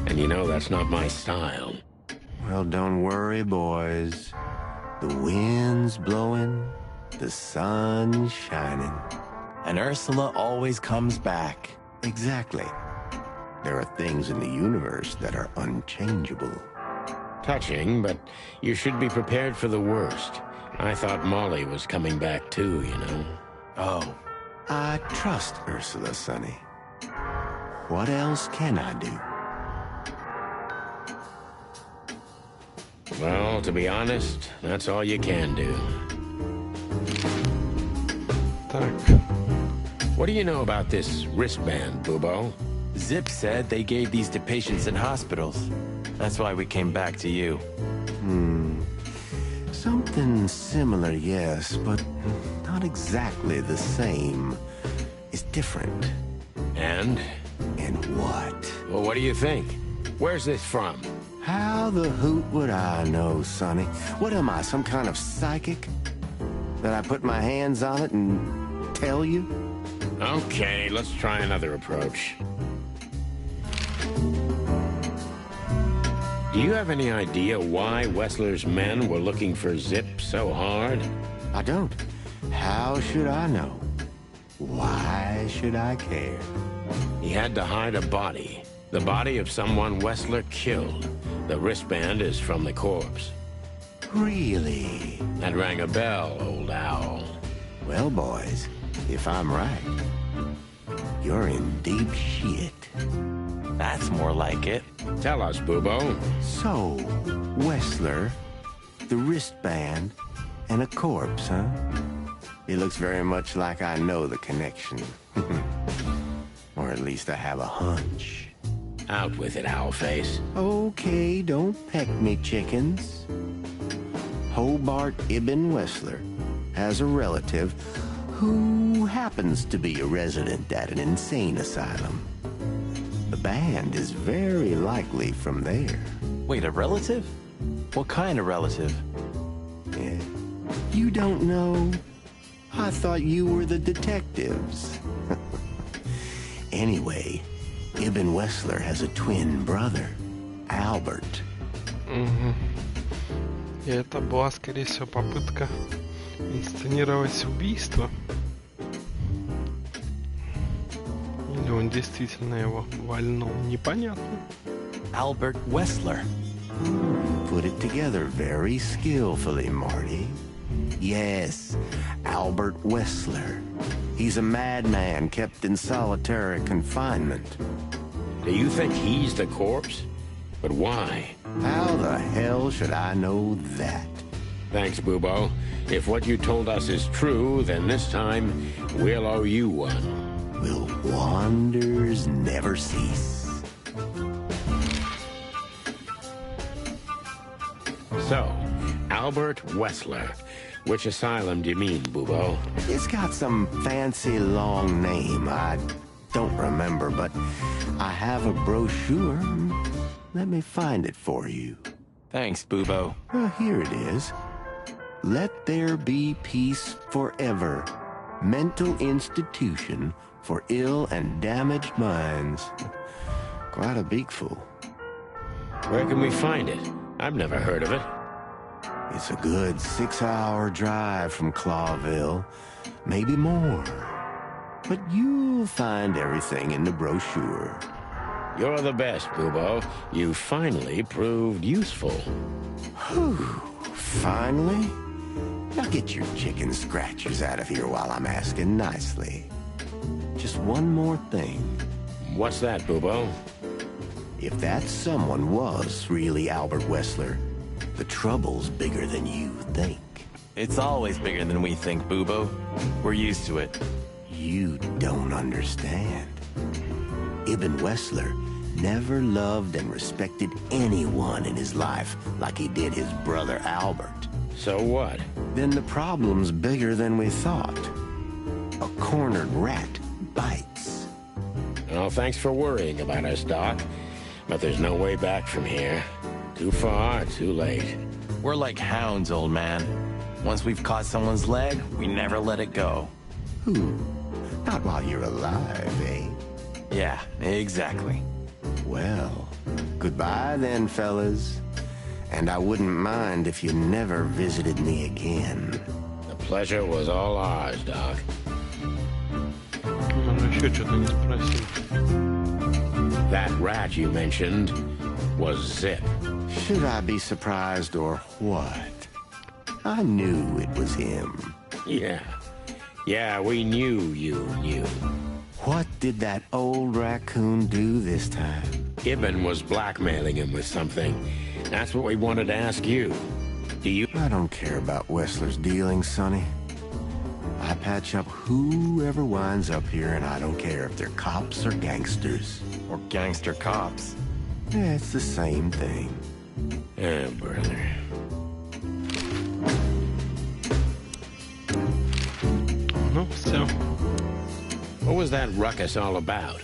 And you know that's not my style. Well, don't worry, boys. The wind's blowing, the sun's shining. And Ursula always comes back. Exactly. There are things in the universe that are unchangeable. Touching, but you should be prepared for the worst. I thought Molly was coming back too, you know. Oh. I trust Ursula, Sonny. What else can I do? Well, to be honest, that's all you can do. Так. What do you know about this wristband, Bubo? Zip said they gave these to patients in hospitals. That's why we came back to you. Something similar, yes, but not exactly the same. It's different. And? And what? Well, what do you think? Where's this from? How the hoot would I know, Sonny? What am I, some kind of psychic? That I put my hands on it and tell you? Okay, let's try another approach. Do you have any idea why Wessler's men were looking for Zip so hard? I don't. How should I know? Why should I care? He had to hide a body. The body of someone Wessler killed. The wristband is from the corpse. Really? That rang a bell, old owl. Well, boys, if I'm right, you're in deep shit. That's more like it. Tell us, Bubo. So, Wessler, the wristband, and a corpse, huh? It looks very much like I know the connection. Or at least I have a hunch. Out with it, Owlface. Okay, don't peck me, chickens. Hobart Ibn Wessler has a relative who happens to be a resident at an insane asylum. The band is very likely from there. Wait, a relative? What kind of relative? Yeah. You don't know? I thought you were the detectives. Anyway, Ibn Wessler has a twin brother, Albert. И это была, скорее всего, попытка инсценировать убийство. Или он действительно его вальнул, непонятно. Albert Wessler. Put it together very skillfully, Marty. Yes, Albert Wessler. He's a madman kept in solitary confinement. Do you think he's the corpse? But why? How the hell should I know that? Thanks, Bubo. If what you told us is true, then this time we'll owe you one. Will wonders never cease? So, Albert Wessler. Which asylum do you mean, Bubo? It's got some fancy long name. I don't remember, but I have a brochure. Let me find it for you. Thanks, Bubo. Well, here it is. Let There Be Peace Forever. Mental Institution for Ill and Damaged Minds. Quite a beakful. Where can we find it? I've never heard of it. It's a good 6-hour drive from Clawville, maybe more. But you'll find everything in the brochure. You're the best, Bubo. You finally proved useful. Whew. Finally? Now get your chicken scratchers out of here while I'm asking nicely. Just one more thing. What's that, Bubo? If that someone was really Albert Wessler, the trouble's bigger than you think. It's always bigger than we think, Bubo. We're used to it. You don't understand. Ibn Wessler never loved and respected anyone in his life like he did his brother Albert. So what? Then the problem's bigger than we thought. A cornered rat bites. Well, thanks for worrying about us, Doc. But there's no way back from here. Too far, too late. We're like hounds, old man. Once we've caught someone's leg, we never let it go. Not while you're alive, eh? Yeah, exactly. Well, goodbye then, fellas. And I wouldn't mind if you never visited me again. The pleasure was all ours, Doc. Еще что-то не спросил. That rat you mentioned was Zip. Should I be surprised or what? I knew it was him. Yeah, we knew you knew. What did that old raccoon do this time? Ibn was blackmailing him with something. That's what we wanted to ask you. Do you... I don't care about Wessler's dealings, Sonny. I patch up whoever winds up here, and I don't care if they're cops or gangsters. Or gangster cops. Yeah, it's the same thing. Oh, brother. Ну, все. What was that ruckus all about?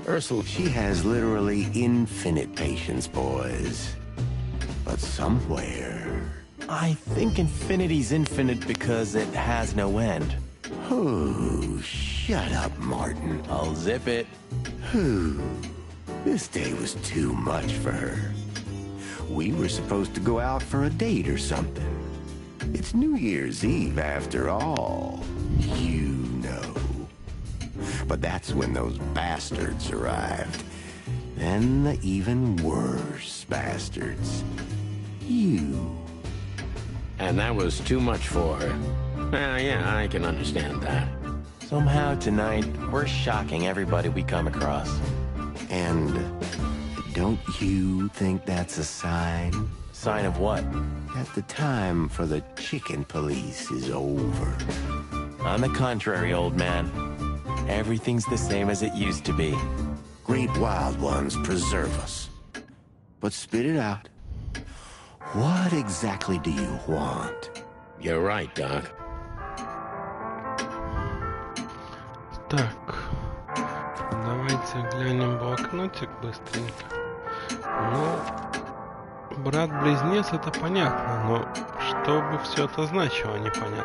Ursula... She has literally infinite patience, boys. But somewhere... I think infinity's infinite because it has no end. Oh, shut up, Martin. I'll zip it. This day was too much for her. We were supposed to go out for a date or something. It's New Year's Eve after all. You know. But that's when those bastards arrived. Then the even worse bastards. You. And that was too much for her. Well, yeah, I can understand that. Somehow tonight, we're shocking everybody we come across. And don't you think that's a sign? Sign of what? That the time for the chicken police is over. On the contrary, old man. Everything's the same as it used to be. Great wild ones preserve us. But spit it out. What exactly do you want? You're right, Doc. Так, давайте глянем блокнотик быстренько. Ну, брат-близнец это понятно, но что бы все это значило, непонятно.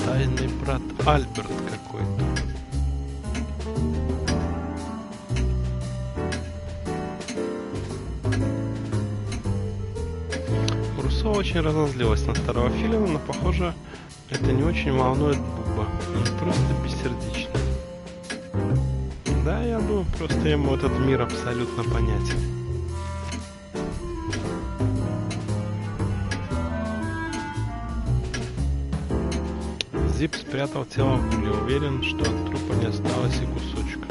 Тайный брат Альберт какой-то. Руссо очень разозлилась на второго филина, но, похоже, это не очень волнует Буба. Он просто бессердечный. Да, я думаю, просто ему этот мир абсолютно понятен. Зип спрятал тело в угле, уверен, что от трупа не осталось и кусочка.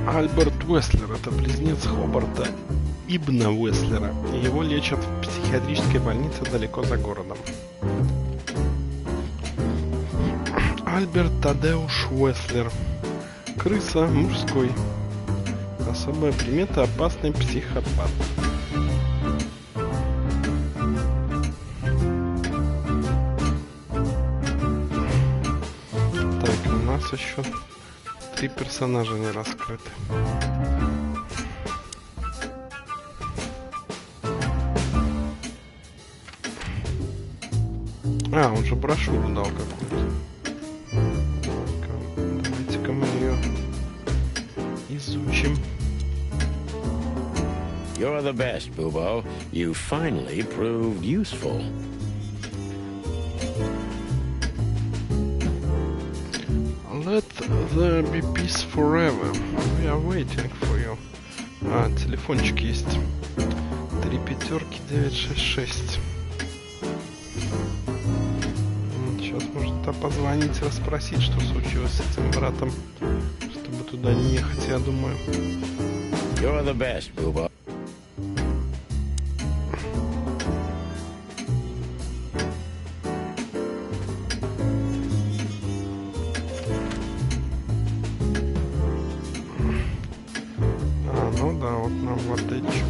Альберт Уэслер — это близнец Хобарта Ибна Уэслера. Его лечат в психиатрической больнице далеко за городом. Альберт Тадеуш Уэслер. Крыса, мужской. Особая примета — опасный психопат. Так, у нас еще 3 персонажа не раскрыты. А, он же брошюру дал какую-то. Давайте-ка мы ее изучим. You're the best, Bubo. You finally proved useful. Let there be peace forever. We are waiting for you. А, телефончик есть. 35966. Сейчас можно позвонить, расспросить, что случилось с этим братом, чтобы туда не ехать, я думаю. You're the best, Bubo. Ну да, вот нам в отельчик.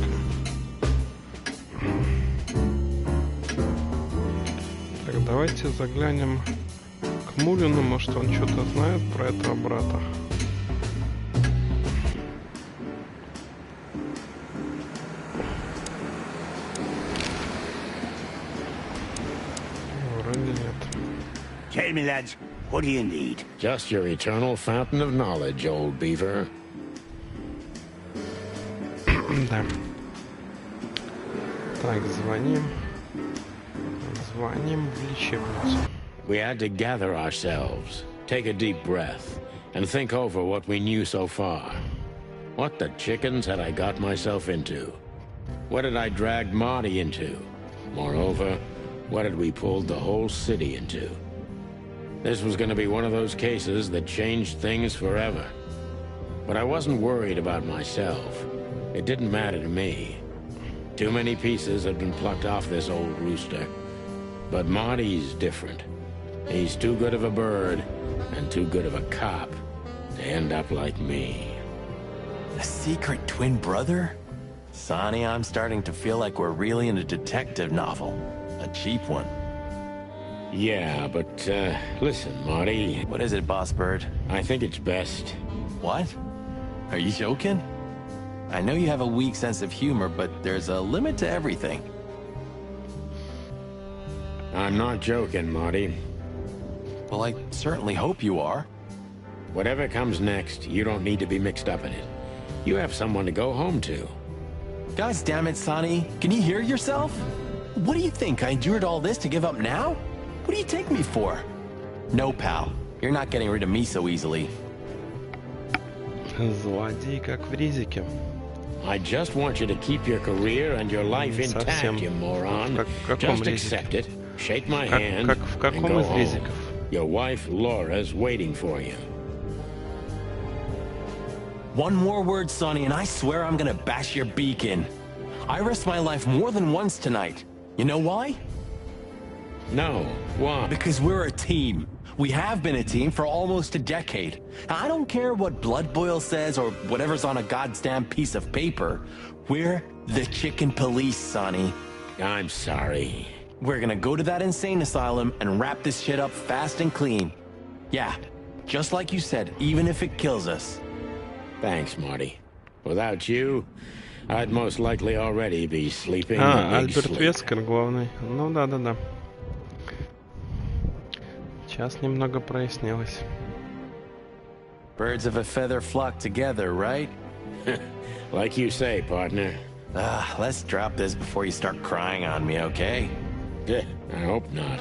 Так, давайте заглянем к Мулину, может он что-то знает про этого брата. Вроде нет. Tell me, lads, what do you need? Just your eternal fountain of knowledge, old beaver. Да. Так, звоним. Звоним в лечебницу. We had to gather ourselves, take a deep breath, and think over what we knew so far. What the chickens had I got myself into? What had I dragged Marty into? Moreover, what had we pulled the whole city into? This was going to be one of those cases that changed things forever. But I wasn't worried about myself. It didn't matter to me. Too many pieces had been plucked off this old rooster. But Marty's different. He's too good of a bird and too good of a cop to end up like me. A secret twin brother? Sonny, I'm starting to feel like we're really in a detective novel. A cheap one. Yeah, but, listen, Marty. What is it, Boss Bird? I think it's best. What? Are you joking? I know you have a weak sense of humor, but there's a limit to everything. I'm not joking, Marty. Well, I certainly hope you are. Whatever comes next, you don't need to be mixed up in it. You have someone to go home to. Guys, damn it, Sonny. Can you hear yourself? What do you think? I endured all this to give up now? What do you take me for? No, pal. You're not getting rid of me so easily. Злодей как в Ризике. I just want you to keep your career and your life intact, you moron. Just accept it, shake my hand, and go home. Your wife, Laura's waiting for you. One more word, Sonny, and I swear I'm gonna bash your beak in. I risked my life more than once tonight. You know why? No, why? Because we're a team. We have been a team for almost a decade. I don't care what Blood Boil says or whatever's on a goddamn piece of paper. We're the chicken police, Sonny. I'm sorry. We're gonna go to that insane asylum and wrap this shit up fast and clean. Yeah, just like you said, even if it kills us. Thanks, Marty. Without you, I'd most likely already be sleeping. Альберт Вескер главный. Ну да. Сейчас немного прояснилось. Birds of a feather flock together, right? Like you say, partner. Let's drop this before you start crying on me, okay? I hope not.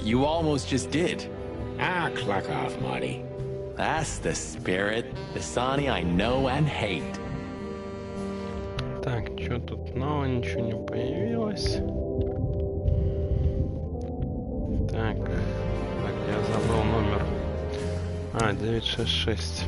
You almost just did. Clock off, Marty. That's the spirit. The Sonny I know and hate. Так, что тут нового? Ничего не появилось. Так, я забыл номер. 966.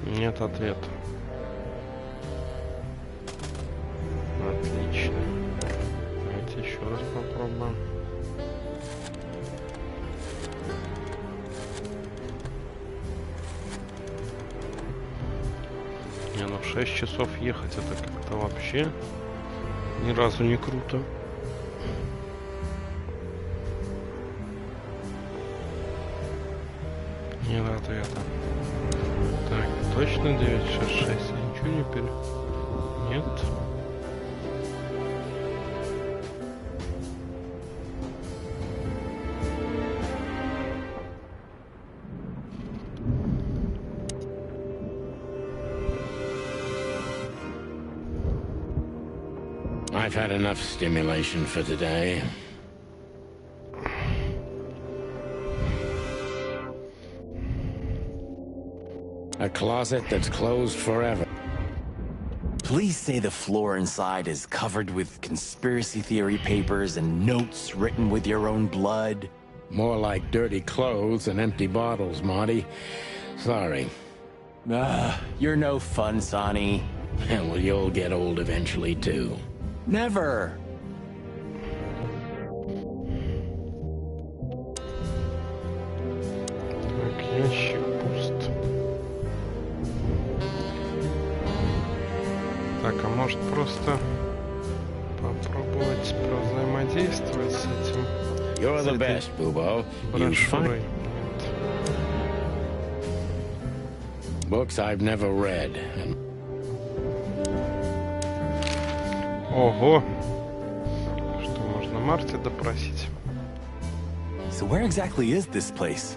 Нет ответа. Отлично. Давайте еще раз попробуем. 6 часов ехать, это как-то вообще ни разу не круто. Не надо это. Так, точно 966? Я ничего не пере... Нет. I've had enough stimulation for today. A closet that's closed forever. Please say the floor inside is covered with conspiracy theory papers and notes written with your own blood. More like dirty clothes and empty bottles, Marty. Sorry. You're no fun, Sonny. Well, you'll get old eventually, too. Never. Так, ящик пуст. Так, а может просто попробовать взаимодействовать с этим? You're the best, Bubo. You find books I've never read. Ого! Что можно Марти допросить? So where exactly is this place?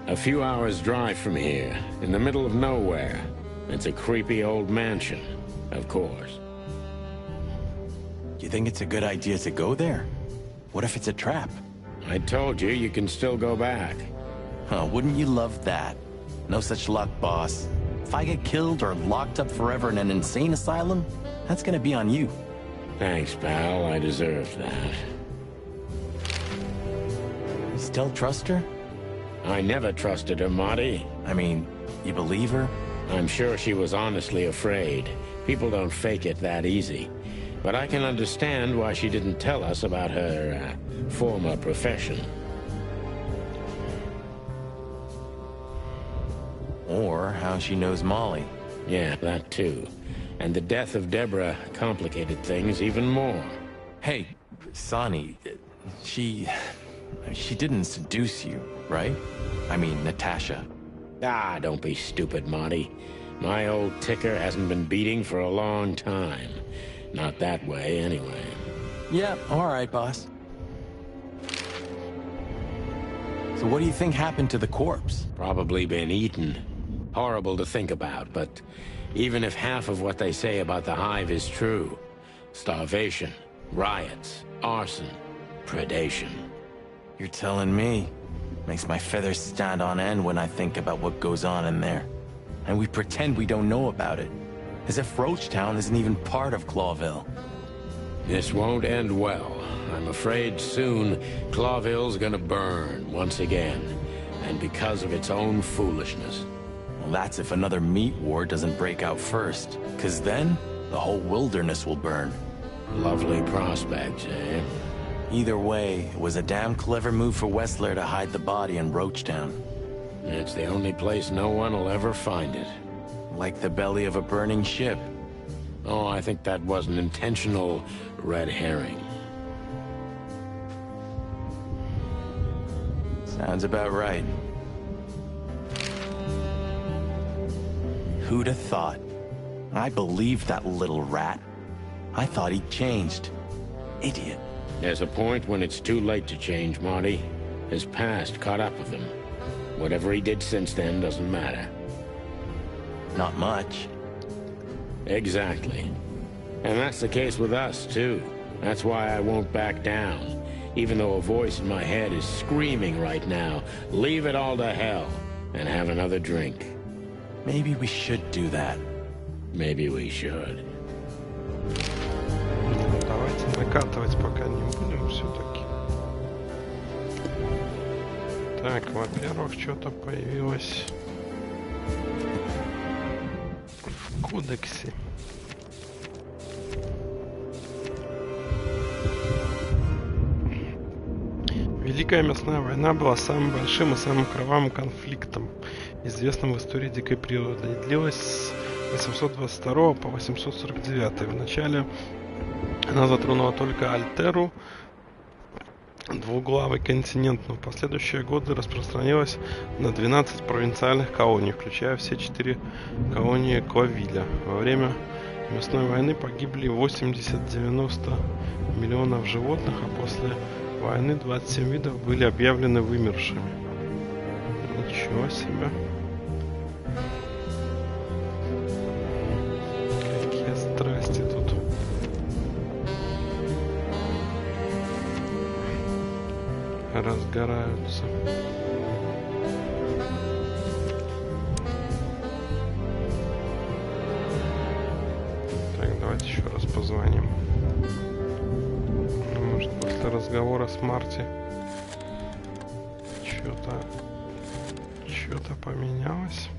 A few hours' drive from here, in the middle of nowhere. It's a creepy old mansion, of course. You think it's a good idea to go there? What if it's a trap? I told you, you can still go back. Wouldn't you love that? No such luck, boss. If I get killed or locked up forever in an insane asylum, that's gonna be on you. Thanks, pal. I deserved that. You still trust her? I never trusted her, Marty. I mean, you believe her? I'm sure she was honestly afraid. People don't fake it that easy. But I can understand why she didn't tell us about her former profession. Or how she knows Molly. Yeah, that too. And the death of Deborah complicated things even more. Hey, Sonny, she didn't seduce you, right? I mean, Natasha. Ah, don't be stupid, Marty. My old ticker hasn't been beating for a long time. Not that way, anyway. Yeah, all right, boss. So what do you think happened to the corpse? Probably been eaten. Horrible to think about, but even if half of what they say about the hive is true, starvation, riots, arson, predation. You're telling me. Makes my feathers stand on end when I think about what goes on in there. And we pretend we don't know about it. As if Roachtown isn't even part of Clawville. This won't end well. I'm afraid soon Clawville's gonna burn once again. And because of its own foolishness. Well, that's if another meat war doesn't break out first. 'Cause then, the whole wilderness will burn. Lovely prospects, eh? Either way, it was a damn clever move for Wessler to hide the body in Roachtown. It's the only place no one will ever find it. Like the belly of a burning ship. Oh, I think that was an intentional red herring. Sounds about right. Who'd have thought? I believed that little rat. I thought he'd changed. Idiot. There's a point when it's too late to change, Marty. His past caught up with him. Whatever he did since then doesn't matter. Not much. Exactly. And that's the case with us, too. That's why I won't back down. Even though a voice in my head is screaming right now, leave it all to hell and have another drink. Maybe we should do that. Maybe we should. Ну, давайте накатывать пока не будем все-таки. Так, во-первых, что-то появилось в кодексе. Великая мясная война была самым большим и самым кровавым конфликтом, известным в истории дикой природы, и длилась с 822 по 849. Вначале она затронула только Альтеру, двуглавый континент, но в последующие годы распространилась на 12 провинциальных колоний, включая все 4 колонии Клавиля. Во время мясной войны погибли 80-90 миллионов животных, а после войны 27 видов были объявлены вымершими. Ничего себе. Какие страсти тут. Разгораются. Так, давайте еще раз позвоним. Может, после разговора с Марти что-то поменялось.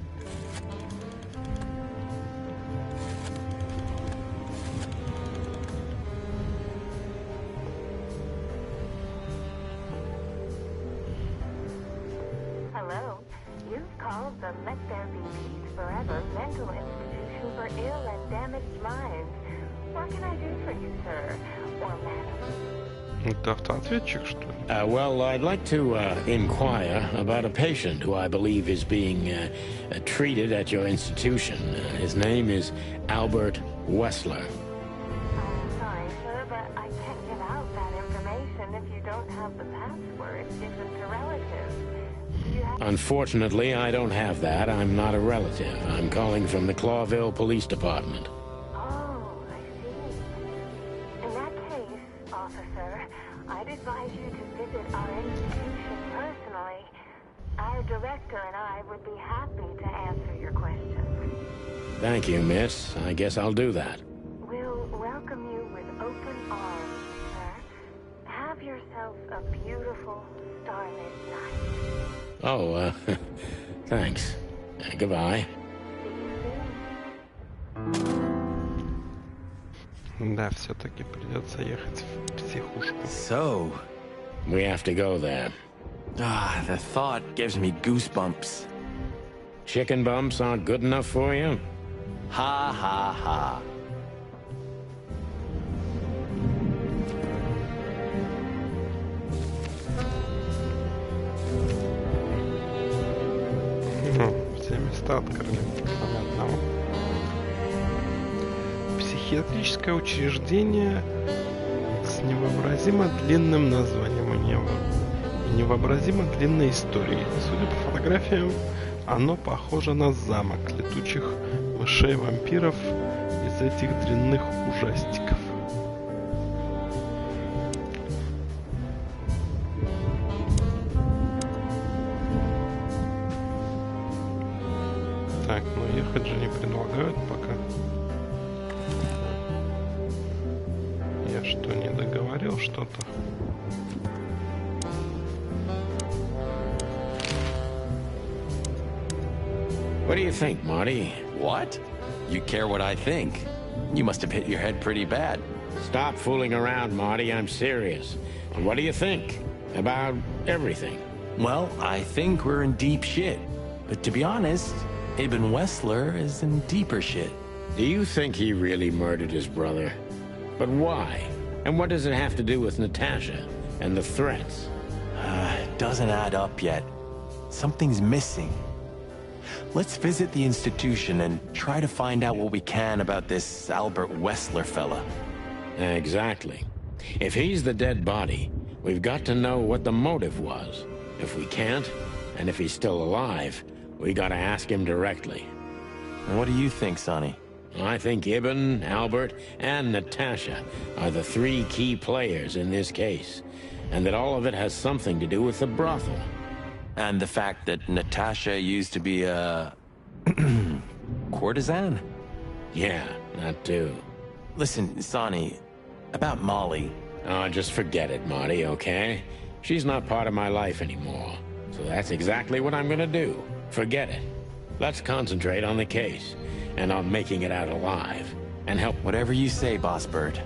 Hello, you've called the Let There Be Peace Forever mental institution for ill and damaged minds. What can I do for you, sir? Or madam? Это автоответчик, что ли? Well, I'd like to inquire about a patient who I believe is being treated at your institution. His name is Albert Wessler. I'm sorry, sir, but I can't give out that information if you don't have the password given to relatives. Do you have... Unfortunately, I don't have that. I'm not a relative. I'm calling from the Clawville Police Department. Oh, I see. In that case, officer, I'd advise you to visit our institution personally. Our director and I would be happy to answer your questions. Thank you, miss. I guess I'll do that. We'll welcome you with open arms, sir. Have yourself a beautiful, starlit night. Oh, thanks. Goodbye. Да, все-таки придется ехать в психушку. So, we have to go there. The thought gives me goosebumps. Chicken bumps aren't good enough for you? Ha ha ha. Все места открыли, кроме одного. Психиатрическое учреждение с невообразимо длинным названием и невообразимо длинной историей. Судя по фотографиям, оно похоже на замок летучих мышей-вампиров из этих дрянных ужастиков. Так, ну ехать же не предлагают пока. Я что, не договорил что-то? What do you think, Marty? What? You care what I think? You must have hit your head pretty bad. Stop fooling around, Marty. I'm serious. And what do you think? About everything? Well, I think we're in deep shit. But to be honest, Ibn Wessler is in deeper shit. Do you think he really murdered his brother? But why? And what does it have to do with Natasha and the threats? Doesn't add up yet. Something's missing. Let's visit the institution and try to find out what we can about this Albert Wessler fella. Exactly. If he's the dead body, we've got to know what the motive was. If we can't, and if he's still alive, we gotta ask him directly. What do you think, Sonny? I think Ibn, Albert, and Natasha are the three key players in this case, and that all of it has something to do with the brothel. And the fact that Natasha used to be a courtesan? Yeah, that too. Listen, Sonny, about Molly. Oh, just forget it, Marty, okay? She's not part of my life anymore. So that's exactly what I'm gonna do. Forget it. Let's concentrate on the case, and on making it out alive, and help. Whatever you say, Boss Bird.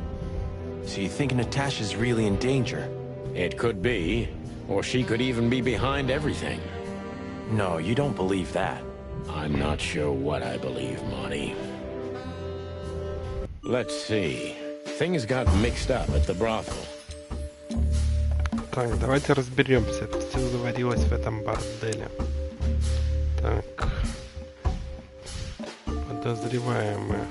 So you think Natasha's really in danger? It could be, or she could even be behind everything. No, you don't believe that. I'm not sure what I believe, Marty. Let's see. Things got mixed up at the brothel. Так, давайте разберемся. Это все заварилось в этом борделе. Так. Подозреваемые.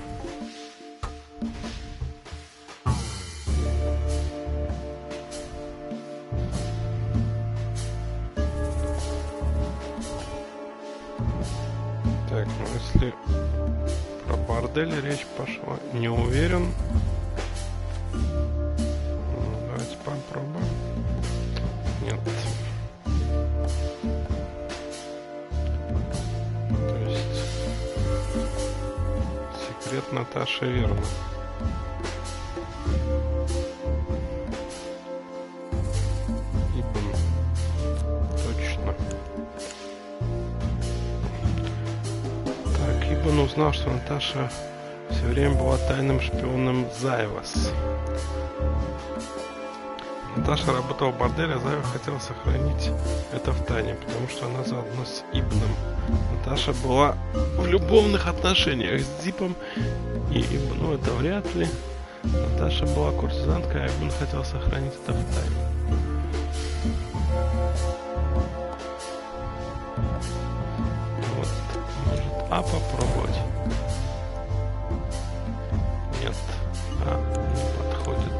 Так, ну если про бордель речь пошла, не уверен. Давайте попробуем. Нет. То есть секрет Наташи верно. Ибн. Точно. Так, Ибн узнал, что Наташа все время была тайным шпионом Зайвас. Наташа работала в борделе, а Зайва хотела сохранить это в тайне, потому что она заодно с Ибном. Наташа была в любовных отношениях с Зипом и Ибн, ну это вряд ли. Наташа была куртизанкой, а Ибн хотел сохранить это в тайне. Вот, может, А попробовать? Нет, А не подходит.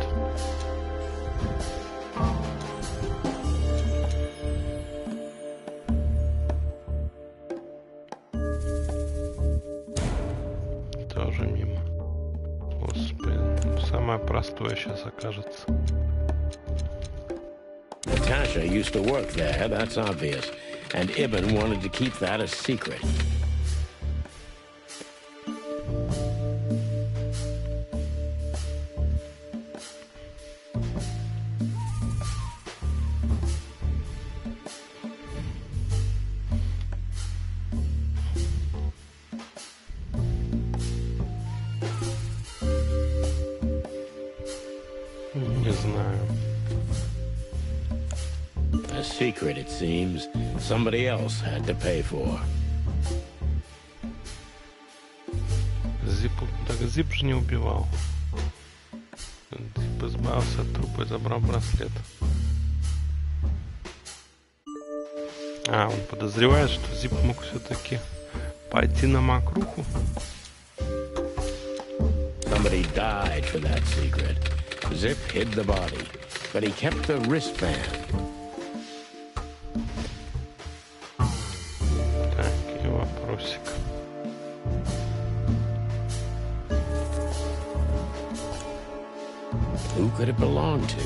Тоже мимо. Господи, самое простое сейчас окажется. Natasha used to work there, that's obvious. And Ibn wanted to keep that a secret. Не знаю. A secret, it seems, somebody else had to pay for. Зипу... Так Зип же не убивал. Зип избавился от трупа и забрал браслет. А, он подозревает, что Зип мог все-таки пойти на мокруху. Somebody died for that secret. Zip hid the body, but he kept the wristband. Так, и вопросик. Who could it belong to?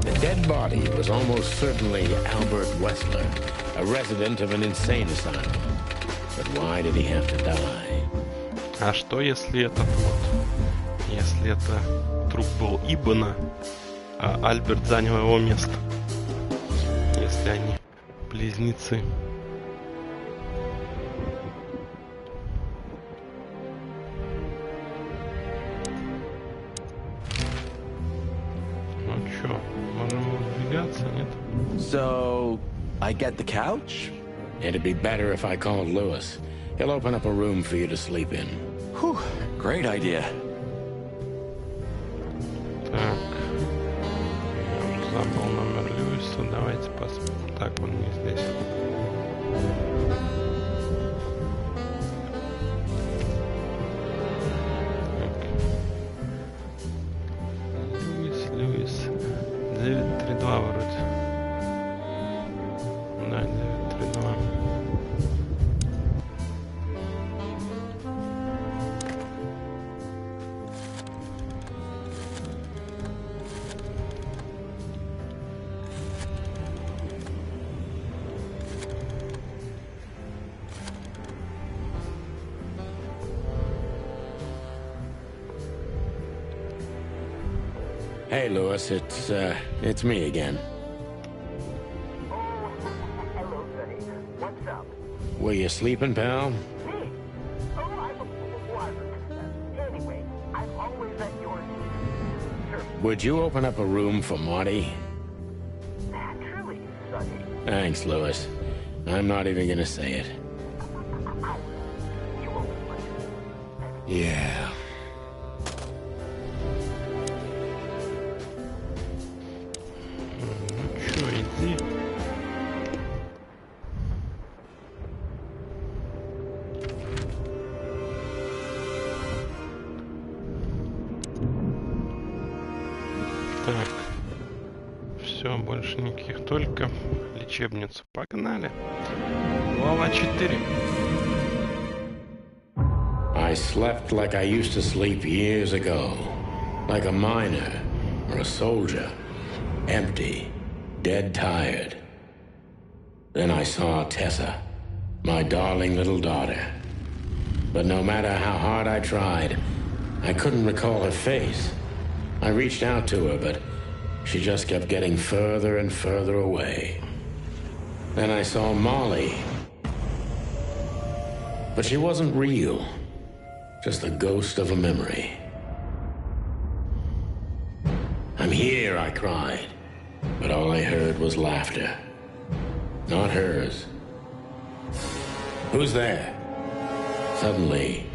The dead body was almost certainly Albert Wessler, a resident of an insane asylum. But why did he have to die? А что, если это вот? Если это труп был Ибна, а Альберт занял его место? Если они близнецы. Ну чё, можем выдвигаться, нет? So, I get the couch? It'd be better if I called Lewis. He'll open up a room for you to sleep in. Whew, great idea. Так. Я уже забыл номер Льюиса. Давайте посмотрим. Так, он не здесь. Так. Льюис. 932 вроде. Да, 932. Hey, Lewis, it's me again. Hello, Sonny. What's up? Were you sleeping, pal? Me? Oh, I wasn't. Anyway, I'm always at your service. would you open up a room for Marty? Naturally, Sonny. Thanks, Lewis. I'm not even gonna say it. You won't like it. Yeah. Чё, иди. Так. Все, больше никаких, только лечебницу. Погнали. Глава 4. I slept like I used to sleep years ago. Like a miner or a soldier. Empty. Dead tired. Then I saw Tessa. My darling little daughter. But no matter how hard I tried, I couldn't recall her face. I reached out to her, but she just kept getting further and further away. Then I saw Molly. But she wasn't real. Just the ghost of a memory. I'm here, I cried. But all I heard was laughter. Not hers. Who's there? Suddenly,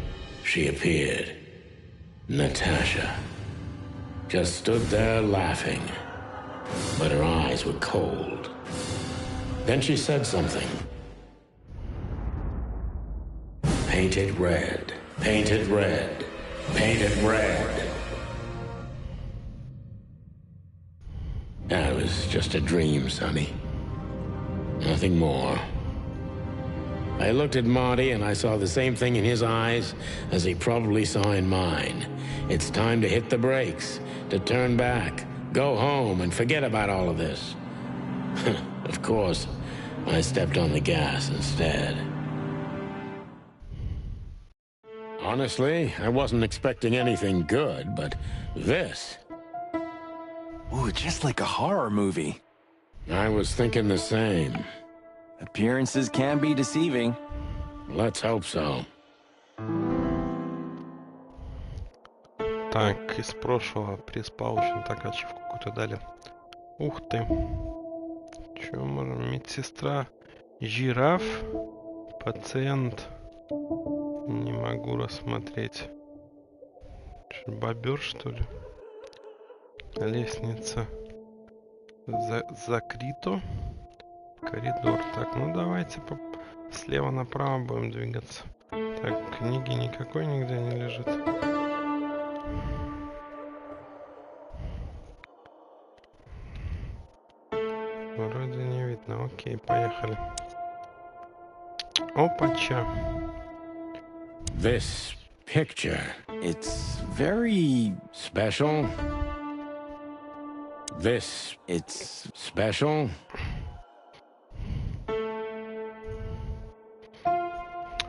she appeared. Natasha. Just stood there laughing. But her eyes were cold. Then she said something. Painted red. Painted red. Painted red. That was just a dream, Sonny. Nothing more. I looked at Marty and I saw the same thing in his eyes as he probably saw in mine. It's time to hit the brakes, to turn back, go home and forget about all of this. Of course, I stepped on the gas instead. Honestly, I wasn't expecting anything good, but this... Ooh, just like a horror movie. I was thinking the same. Appearances can be deceiving. Let's hope so. Так, из прошлого преспаучен, так ачивку какую-то дали. Ух ты. Че можем? Медсестра, жираф, пациент. Не могу рассмотреть. Че, бобер, что ли? Лестница. Закрыто. Коридор. Так, ну давайте слева направо будем двигаться. Так, книги никакой нигде не лежит. Вроде не видно. Окей, поехали. Опача. This picture. It's very special. This. It's special.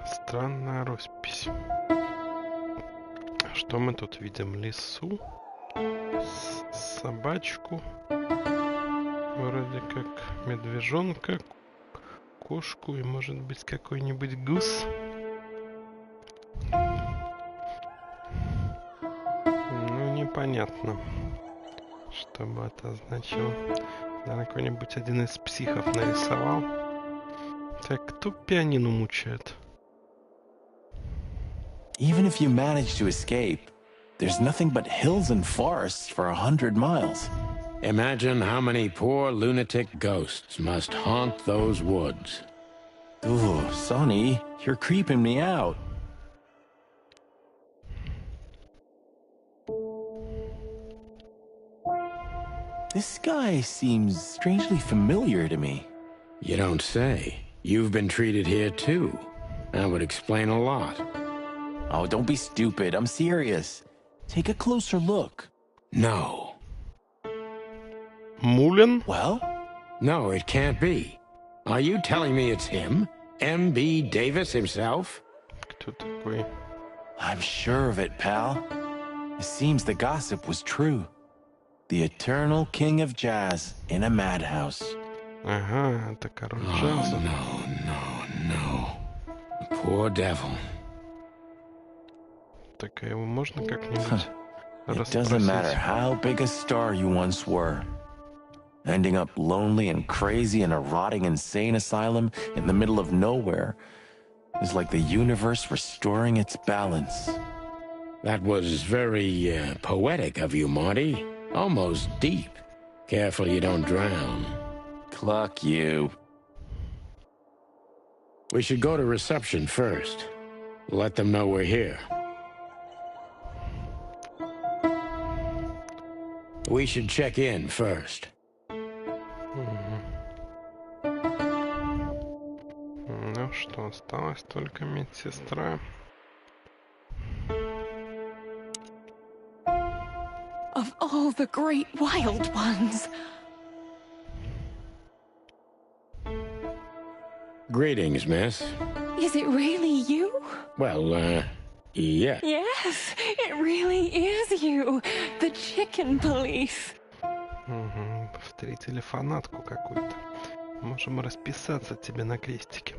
Странная роспись. Что мы тут видим? Лису, собачку, вроде как медвежонка, кошку и, может быть, какой-нибудь гус. Ну, непонятно, что бы это означало. Наверное, какой-нибудь один из психов нарисовал. Так, кто пианино мучает? Even if you manage to escape, there's nothing but hills and forests for 100 miles. Imagine how many poor lunatic ghosts must haunt those woods. Ooh, Sonny, you're creeping me out. This guy seems strangely familiar to me. You don't say. You've been treated here too. That would explain a lot. Oh, don't be stupid. I'm serious. Take a closer look. No. Mullen? Well? No, it can't be. Are you telling me it's him? M.B. Davis himself? Кто такой? I'm sure of it, pal. It seems the gossip was true. The eternal king of jazz in a madhouse. Ага, это король джаза. No. Poor devil. Так, а его можно как-нибудь It doesn't matter how big a star you once were. Ending up lonely and crazy in a rotting insane asylum in the middle of nowhere is like the universe restoring its balance. That was very poetic of you, Marty. Almost deep. Careful you don't drown. Cluck you. We should go to reception first. Let them know we're here. We should check in first. Ну что, осталось только медсестра. Of all the great wild ones. Greetings, miss. Is it really you? Well, yeah. Yes, it really is you. The chicken police. Встретили фанатку какую-то. Можем расписаться тебе на крестике.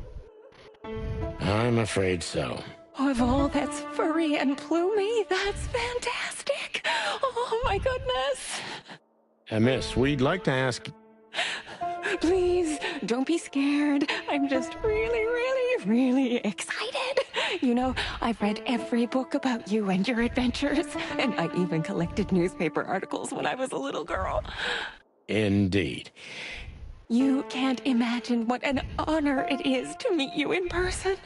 I'm afraid so. Of all that's furry and plumey, that's fantastic. Oh, my goodness. Miss, we'd like to ask... Please, don't be scared. I'm just really excited. You know, I've read every book about you and your adventures, and I even collected newspaper articles when I was a little girl. Indeed. You can't imagine what an honor it is to meet you in person.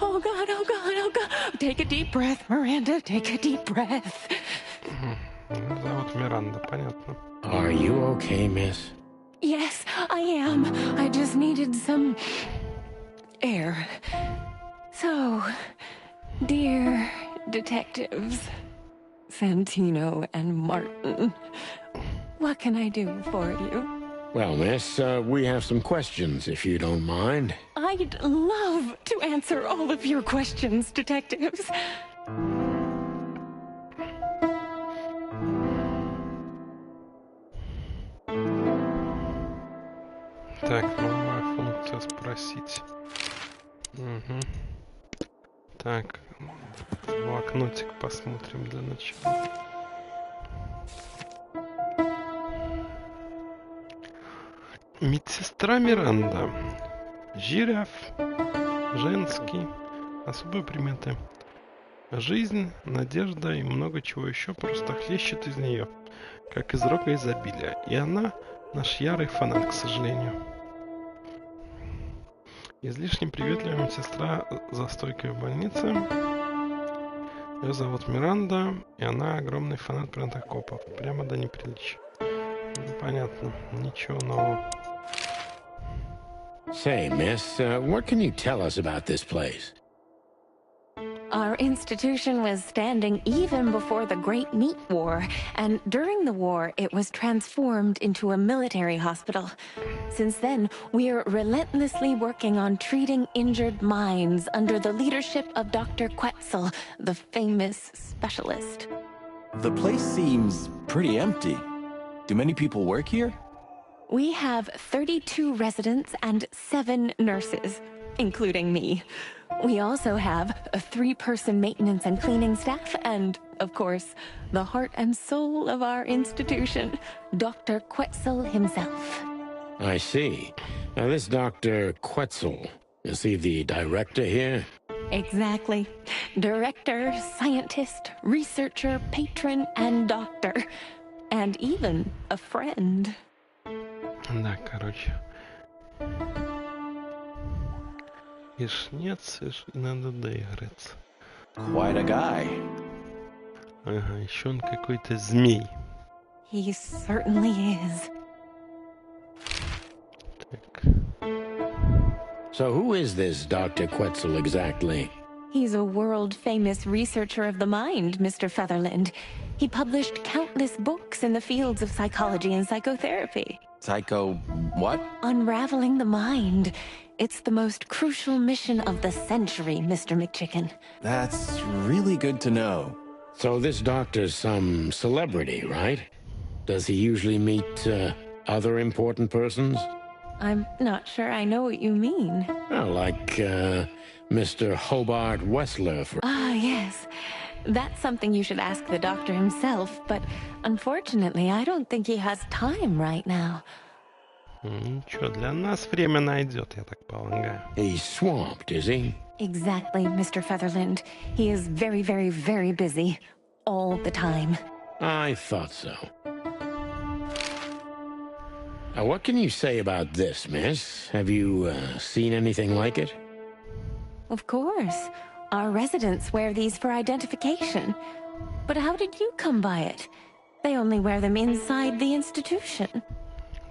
Oh, God, oh, God, oh, God. Take a deep breath, Miranda. Take a deep breath. Зовут Миранда, понятно. Are you okay, miss? Yes, I am. I just needed some air. So, dear detectives, Santino and Martin, what can I do for you? Well, miss, we have some questions, if you don't mind. I'd love to answer all of your questions, detectives. Так, новая функция спросить. Угу. Так, блокнотик посмотрим для начала. Медсестра Миранда. Жираф. Женский. Особые приметы. Жизнь, надежда и много чего еще просто хлещет из нее, как из рога изобилия. И она наш ярый фанат, к сожалению. Излишне приветливая медсестра за стойкой в больнице. Ее зовут Миранда, и она огромный фанат пронтокопов. Прямо до неприличия. Понятно, ничего нового. Say, miss, what can you tell us about this place? Our institution was standing even before the Great Meat War, and during the war, it was transformed into a military hospital. Since then, we are relentlessly working on treating injured minds under the leadership of Dr. Quetzal, the famous specialist. The place seems pretty empty. Do many people work here? We have 32 residents and 7 nurses, including me. We also have a 3-person maintenance and cleaning staff and, of course, the heart and soul of our institution, Dr. Quetzal himself. I see. Now, this Dr. Quetzal, is he the director here? Exactly. Director, scientist, researcher, patron, and doctor. And even a friend. Да, короче. И шнец, и надо доиграться. Quite a guy. Ага, еще он какой-то змей. He certainly is. Так. So who is this Dr. Quetzal exactly? He's a world-famous researcher of the mind, Mr. Featherland. He published countless books in the fields of psychology and psychotherapy. Psycho what? Unraveling the mind. It's the most crucial mission of the century, Mr. McChicken. That's really good to know. So this doctor's some celebrity, right? Does he usually meet other important persons? I'm not sure I know what you mean. Oh, like, Mr. Hobart Wessler, for... Ah, yes. That's something you should ask the doctor himself, but unfortunately, I don't think he has time right now. Ничего, для нас время найдет, я так полагаю. He's swamped, is he? Exactly, Mr. Featherland. He is very, very, very busy. All the time. I thought so. Now, what can you say about this, miss? Have you, seen anything like it? Of course. Our residents wear these for identification. But how did you come by it? They only wear them inside the institution.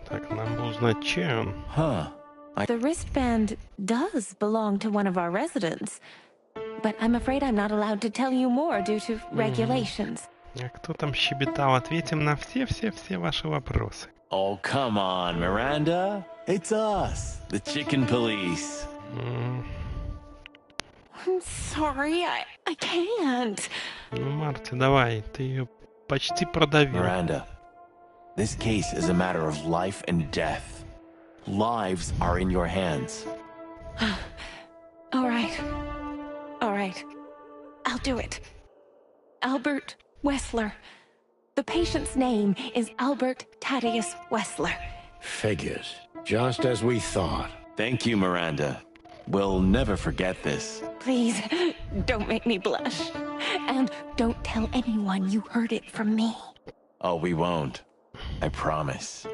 Так, нам бы узнать, чей он. Huh. The wristband does belong to one of our residents. But I'm afraid I'm not allowed to tell you more due to regulations. А кто там щебетал? Ответим на все ваши вопросы. Oh, come on, Miranda. It's us, the chicken police. I'm sorry, I can't. Ну, Марти, давай, ты ее почти продавил. Miranda, this case is a matter of life and death. Lives are in your hands. All right. All right. I'll do it. Albert Wessler. The patient's name is Albert Thaddeus Wessler. Figures. Just as we thought. Thank you, Miranda. We'll never forget this. Please, don't make me blush. And don't tell anyone you heard it from me. Oh, we won't. I promise.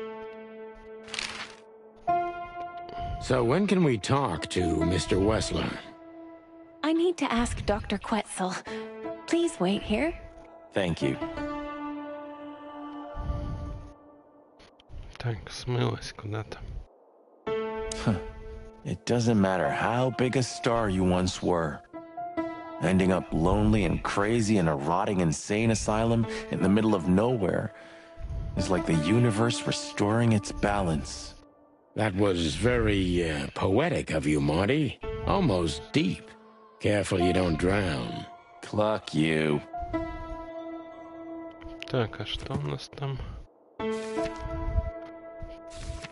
So when can we talk to Mr. Wessler? I need to ask Dr. Quetzal. Please wait here. Thank you. Так, смылась куда-то. It doesn't matter how big a star you once were. Ending up lonely and crazy in a rotting insane asylum in the middle of nowhere is like the universe restoring its balance. That was very, poetic of you, Marty. Almost deep. Careful you don't drown. Cluck you. Так, а что у нас там?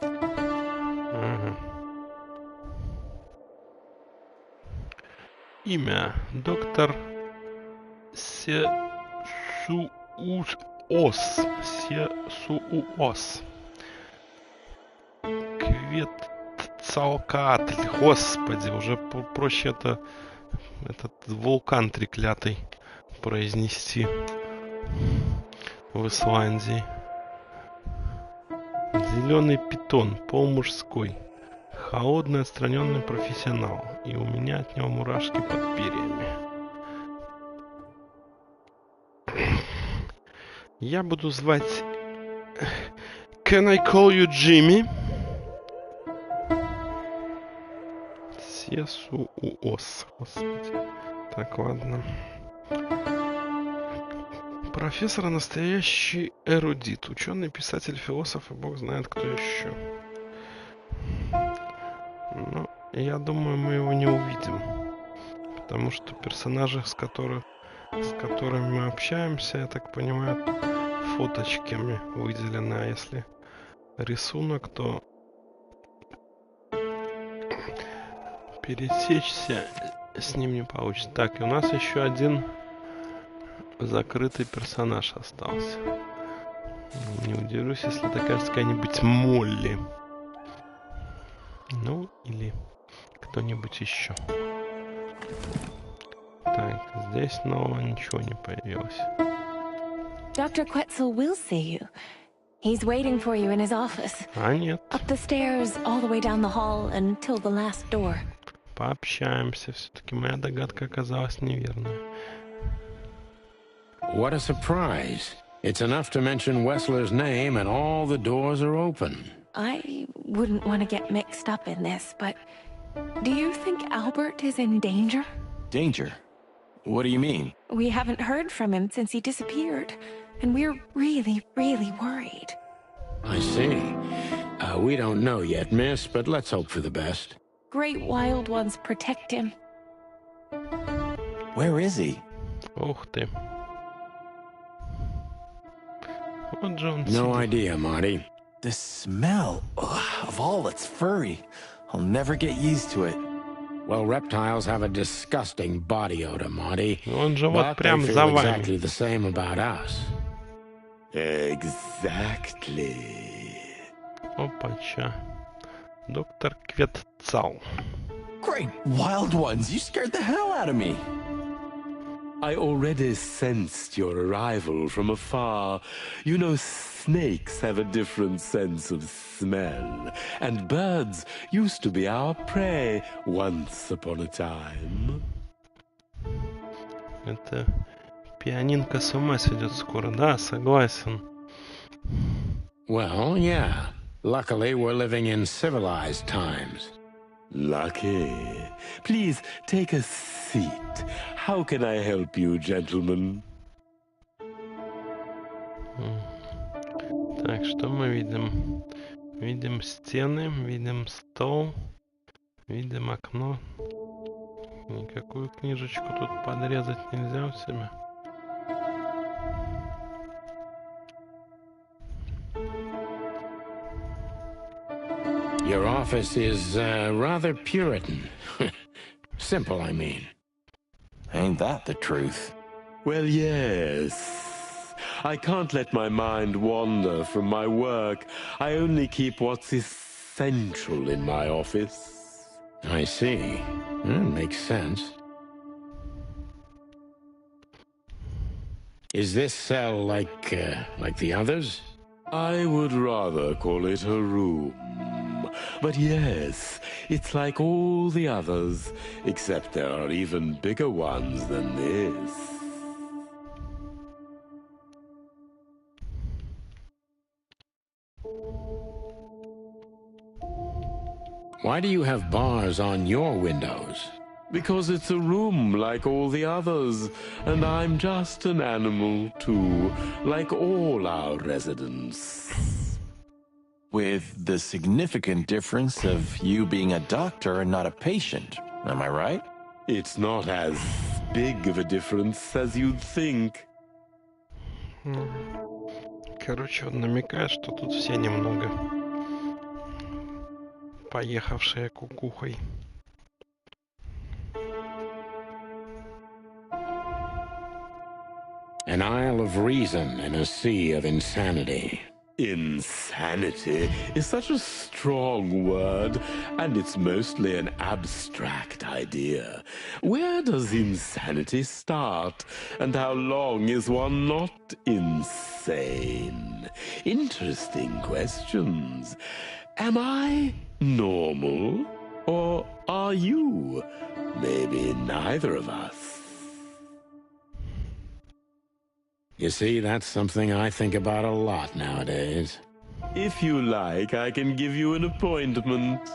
Ага. Имя. Доктор Сесуос. Сесуос. Кветцалкаатль. Господи, уже проще этот вулкан треклятый произнести в Исландии. Зеленый питон, полмужской. Холодный, отстраненный профессионал. И у меня от него мурашки под перьями. Я буду звать... Can I call you Jimmy? Сесуос. Господи. Так, ладно. Профессор настоящий эрудит. Ученый, писатель, философ и бог знает кто еще. Но я думаю, мы его не увидим. Потому что персонажи, с которыми мы общаемся, я так понимаю, фоточками выделены. А если рисунок, то пересечься с ним не получится. Так, и у нас еще один закрытый персонаж остался. Не удивлюсь, если это окажется какая-нибудь Молли. Ну, или кто-нибудь еще. Так, здесь снова ничего не появилось. Dr. Quetzal will see you. He's waiting for you in his office. А нет. Up the stairs, all the way down the hall, until the last door. Пообщаемся. Все-таки моя догадка оказалась неверной. What a surprise. It's enough to mention Wessler's name and all the doors are open. I wouldn't want to get mixed up in this, but do you think Albert is in danger? Danger? What do you mean? We haven't heard from him since he disappeared, and we're really, really worried. I see. We don't know yet, miss, but let's hope for the best. Great wild ones protect him. Where is he? Ух ты. Вот же он No сидит. idea, Marty. The smell of all that's furry. I'll never get used to it. Well, reptiles have a disgusting body odor, Marty. Он же вот But прям they за feel вами. exactly the same about us. Exactly. Опача. Доктор Кветцал. Great wild ones, you scared the hell out of me. I already sensed your arrival from afar. You know, snakes have a different sense of smell. And birds used to be our prey once upon a time. Это пианинка с ума сведет скоро, да, согласен. Well, yeah. Luckily, we're living in civilized times. Lucky. Please take a seat. How can I help you, gentlemen? Так, что мы видим? Видим стены, видим стол, видим окно. Никакую книжечку тут подрезать нельзя у себя. Your office is rather Puritan. Simple, I mean. Ain't that the truth? Well, yes. I can't let my mind wander from my work. I only keep what's essential in my office. I see. Makes sense. Is this cell like the others? I would rather call it a room. But yes, it's like all the others, except there are even bigger ones than this. Why do you have bars on your windows? Because it's a room like all the others, and I'm just an animal too, like all our residents. With the significant difference of you being a doctor and not a patient, am I right? It's not as big of a difference as you'd think. Короче, он намекает, что тут все немного поехавшие кукухой. An isle of reason in a sea of insanity. Insanity is such a strong word, and it's mostly an abstract idea. Where does insanity start, and how long is one not insane? Interesting questions. Am I normal, or are you? Maybe neither of us. You see, that's something I think about a lot nowadays. If you like, I can give you an appointment.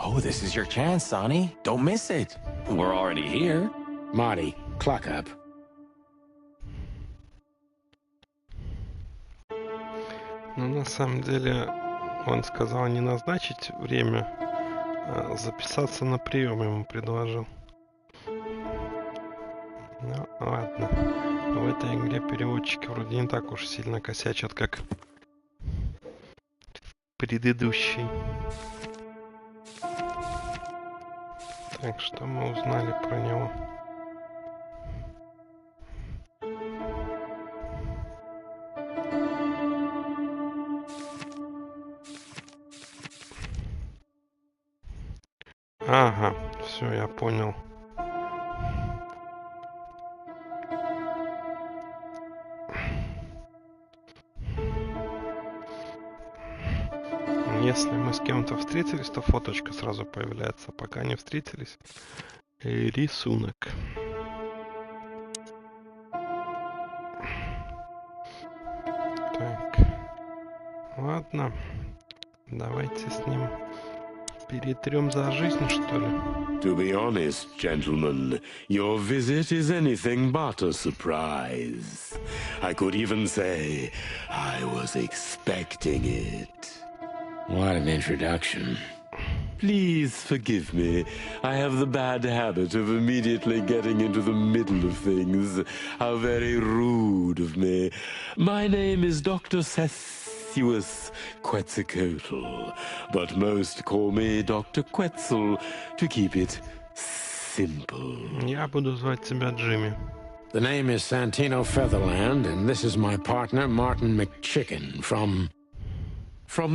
Oh, this is your chance, Sonny. Don't miss it. We're already here. Marty, clock up. Ну, на самом деле, он сказал не назначить время, а записаться на прием ему предложил. Ну, ладно. В этой игре переводчики вроде не так уж сильно косячат, как в предыдущей. Так, что мы узнали про него? Ага, все, я понял. Если мы с кем-то встретились, то фоточка сразу появляется. Пока не встретились, рисунок. Так, ладно, давайте с ним перетрем за жизнь, что ли. To be honest, gentlemen, your visit is anything but a surprise. I could even say I was expecting it. What an introduction. Please forgive me. I have the bad habit of immediately getting into the middle of things. How very rude of me. My name is Dr. Sessuous Quetzalcoatl, but most call me Dr. Quetzal to keep it simple. Я буду звать тебя Джимми. The name is Santino Featherland, and this is my partner, Martin McChicken, from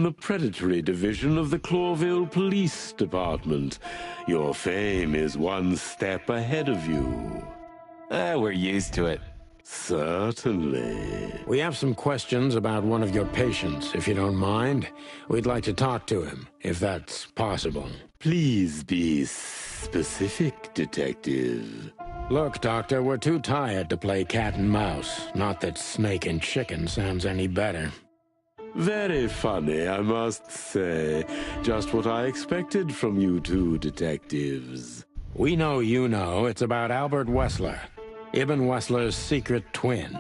the predatory division of the Clawville Police Department. Your fame is one step ahead of you. We're used to it. Certainly. We have some questions about one of your patients, if you don't mind. We'd like to talk to him, if that's possible. Please be specific, Detective. Look, Doctor, we're too tired to play cat and mouse. Not that snake and chicken sounds any better. Very funny, I must say. Just what I expected from you two detectives. We know you know. It's about Albert Wessler, Ibn Wessler's secret twin.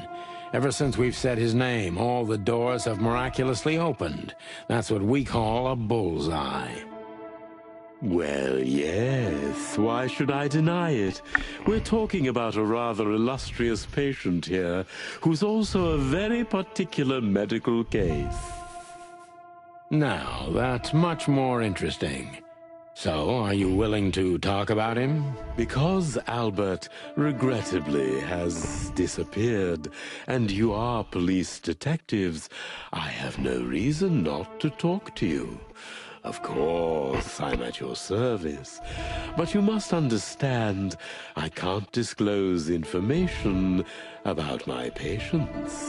Ever since we've said his name, all the doors have miraculously opened. That's what we call a bullseye. Well, yes. Why should I deny it? We're talking about a rather illustrious patient here, who's also a very particular medical case. Now, that's much more interesting. So, are you willing to talk about him? Because Albert, regrettably, has disappeared, and you are police detectives, I have no reason not to talk to you. Of course, I'm at your service. But you must understand, I can't disclose information about my patients.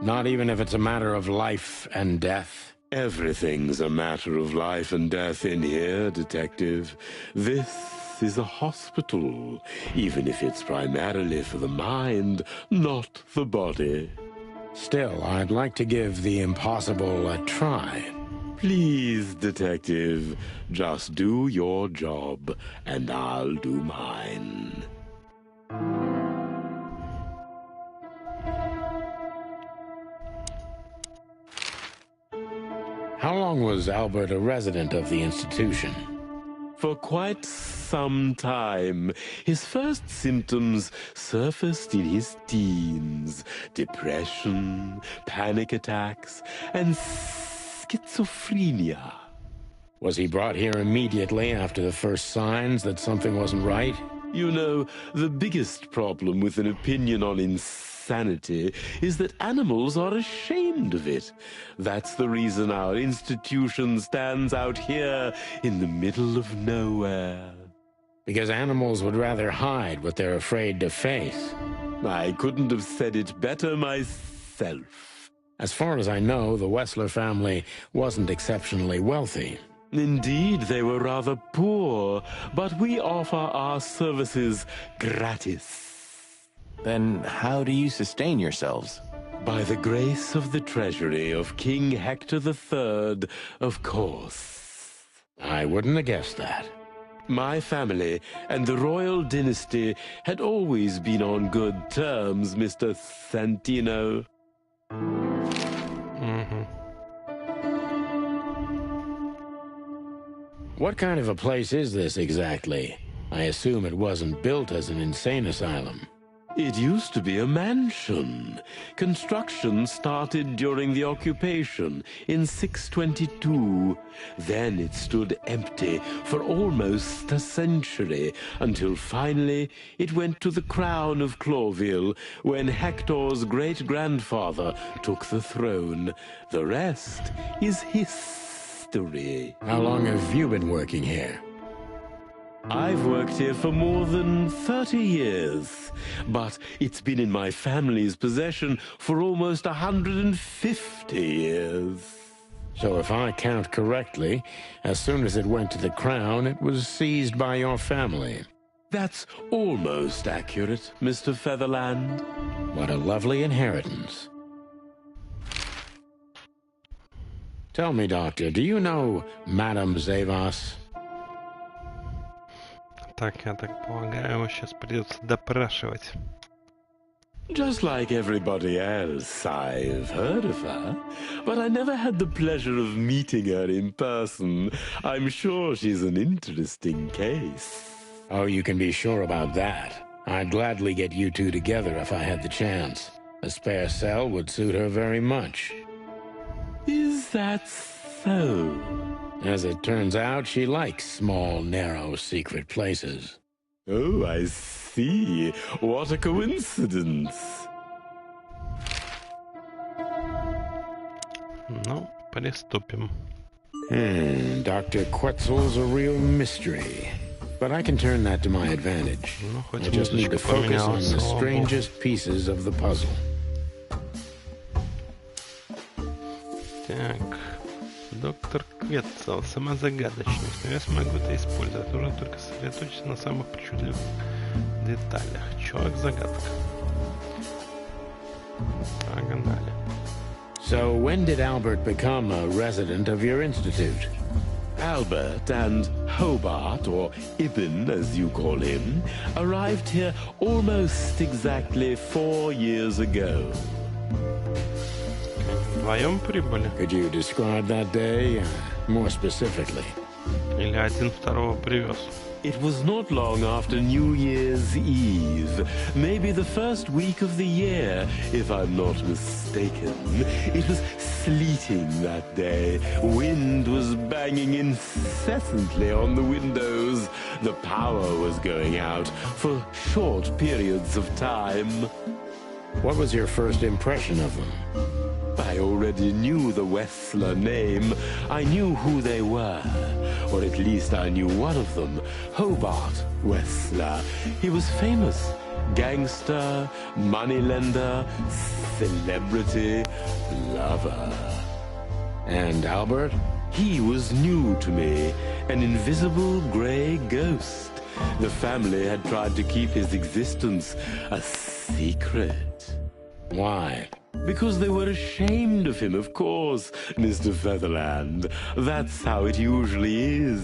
Not even if it's a matter of life and death? Everything's a matter of life and death in here, Detective. This is a hospital, even if it's primarily for the mind, not the body. Still, I'd like to give the impossible a try. Please, Detective, just do your job, and I'll do mine. How long was Albert a resident of the institution? For quite some time. His first symptoms surfaced in his teens. Depression, panic attacks, and schizophrenia. Was he brought here immediately after the first signs that something wasn't right? You know, the biggest problem with an opinion on insanity is that animals are ashamed of it. That's the reason our institution stands out here in the middle of nowhere. Because animals would rather hide what they're afraid to face. I couldn't have said it better myself. As far as I know, the Wessler family wasn't exceptionally wealthy. Indeed, they were rather poor, but we offer our services gratis. Then how do you sustain yourselves? By the grace of the treasury of King Hector III, of course. I wouldn't have guessed that. My family and the royal dynasty had always been on good terms, Mr. Santino. What kind of a place is this exactly? I assume it wasn't built as an insane asylum. It used to be a mansion. Construction started during the occupation in 622. Then it stood empty for almost a century, until finally it went to the crown of Clawville when Hector's great-grandfather took the throne. The rest is history. How long have you been working here? I've worked here for more than 30 years, but it's been in my family's possession for almost 150 years. So if I count correctly, as soon as it went to the crown, it was seized by your family. That's almost accurate, Mr. Featherland. What a lovely inheritance. Tell me, Doctor, do you know Madame Zavas? Так, я так полагаю, его сейчас придется допрашивать. Just like everybody else, I've heard of her, but I never had the pleasure of meeting her in person. I'm sure she's an interesting case. Oh, you can be sure about that. I'd gladly get you two together if I had the chance. A spare cell would suit her very much. Is that so? As it turns out, she likes small, narrow, secret places. Oh, I see. What a coincidence. Ну, приступим. Dr. Quetzal's a real mystery. But I can turn that to my advantage. I just need to focus on the strangest pieces of the puzzle. Так, доктор Квецел, сама загадочность. Но я смогу это использовать. Нужно только сосредоточиться на самых причудливых деталях. Человек-загадка. Погнали. So when did Albert become a resident of your institute? Albert and Hobart, or Ibn as you call him, arrived here almost exactly 4 years ago. Вдвоем прибыли? Could you describe that day more specifically? Или один второго привез? It was not long after New Year's Eve, maybe the first week of the year, if I'm not mistaken. It was sleeting that day. Wind was banging incessantly on the windows. The power was going out for short periods of time. What was your first impression of them? I already knew the Wessler name. I knew who they were. Or at least I knew one of them, Hobart Wessler. He was famous. Gangster, moneylender, celebrity, lover. And Albert? He was new to me, an invisible gray ghost. The family had tried to keep his existence a secret. Why? Because they were ashamed of him, of course, Mr. Featherland. That's how it usually is.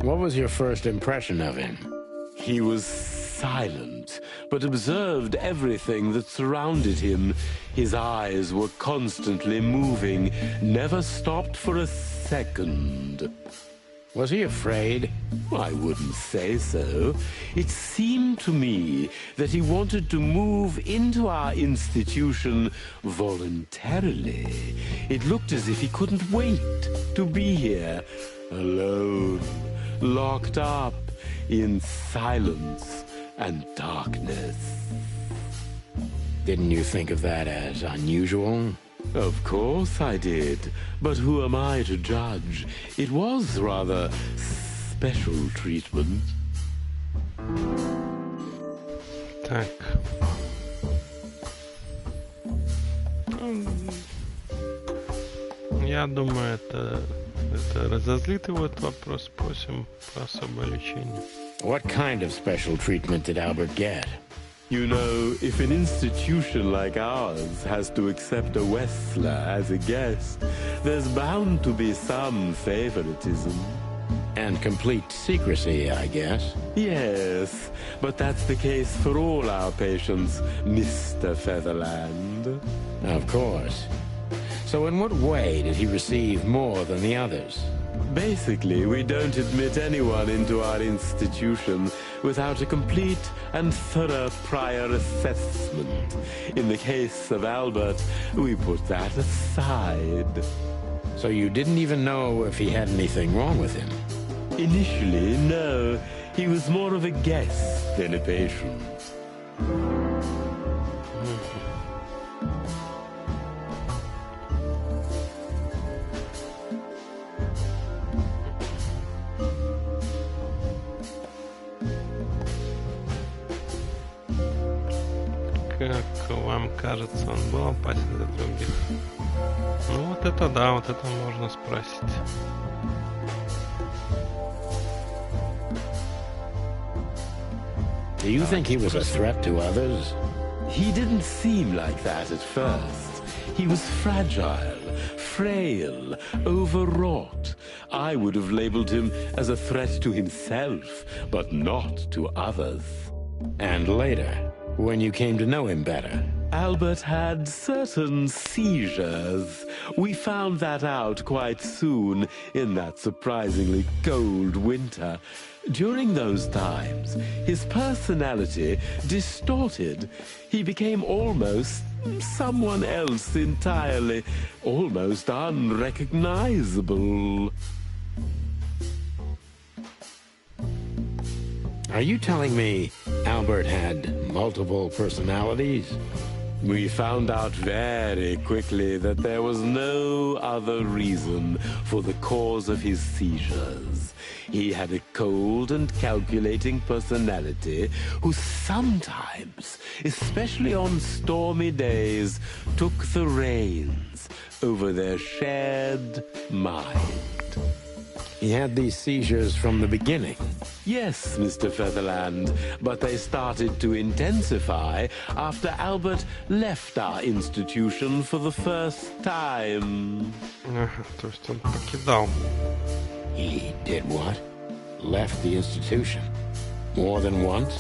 What was your first impression of him? He was silent, but observed everything that surrounded him. His eyes were constantly moving, never stopped for a second. Was he afraid? I wouldn't say so. It seemed to me that he wanted to move into our institution voluntarily. It looked as if he couldn't wait to be here, alone, locked up in silence and darkness. Didn't you think of that as unusual? Of course I did, but who am I to judge? It was rather special treatment. Так. Я думаю, это разозлит его этот вопрос. Просим про особое лечение. What kind of special treatment did Albert get? You know, if an institution like ours has to accept a Wessler as a guest, there's bound to be some favoritism. And complete secrecy, I guess. Yes, but that's the case for all our patients, Mr. Featherland. Of course. So in what way did he receive more than the others? Basically, we don't admit anyone into our institution without a complete and thorough prior assessment. In the case of Albert, we put that aside. So you didn't even know if he had anything wrong with him? Initially, no. He was more of a guest than a patient. Как вам кажется, он был опасен для других? Ну вот это да, вот это можно спросить. Do you think he was a threat to others? He didn't seem like that at first. He was fragile, frail, overwrought. I would have labeled him as a threat to himself, but not to others. And later? when you came to know him better? Albert had certain seizures. We found that out quite soon in that surprisingly cold winter. During those times, his personality distorted. He became almost someone else entirely, almost unrecognizable. Are you telling me Albert had multiple personalities? We found out very quickly that there was no other reason for the cause of his seizures. He had a cold and calculating personality who sometimes, especially on stormy days, took the reins over their shared mind. He had these seizures from the beginning. Yes, Mr. Featherland, but they started to intensify after Albert left our institution for the first time. То есть он покидал. He did what? Left the institution? More than once?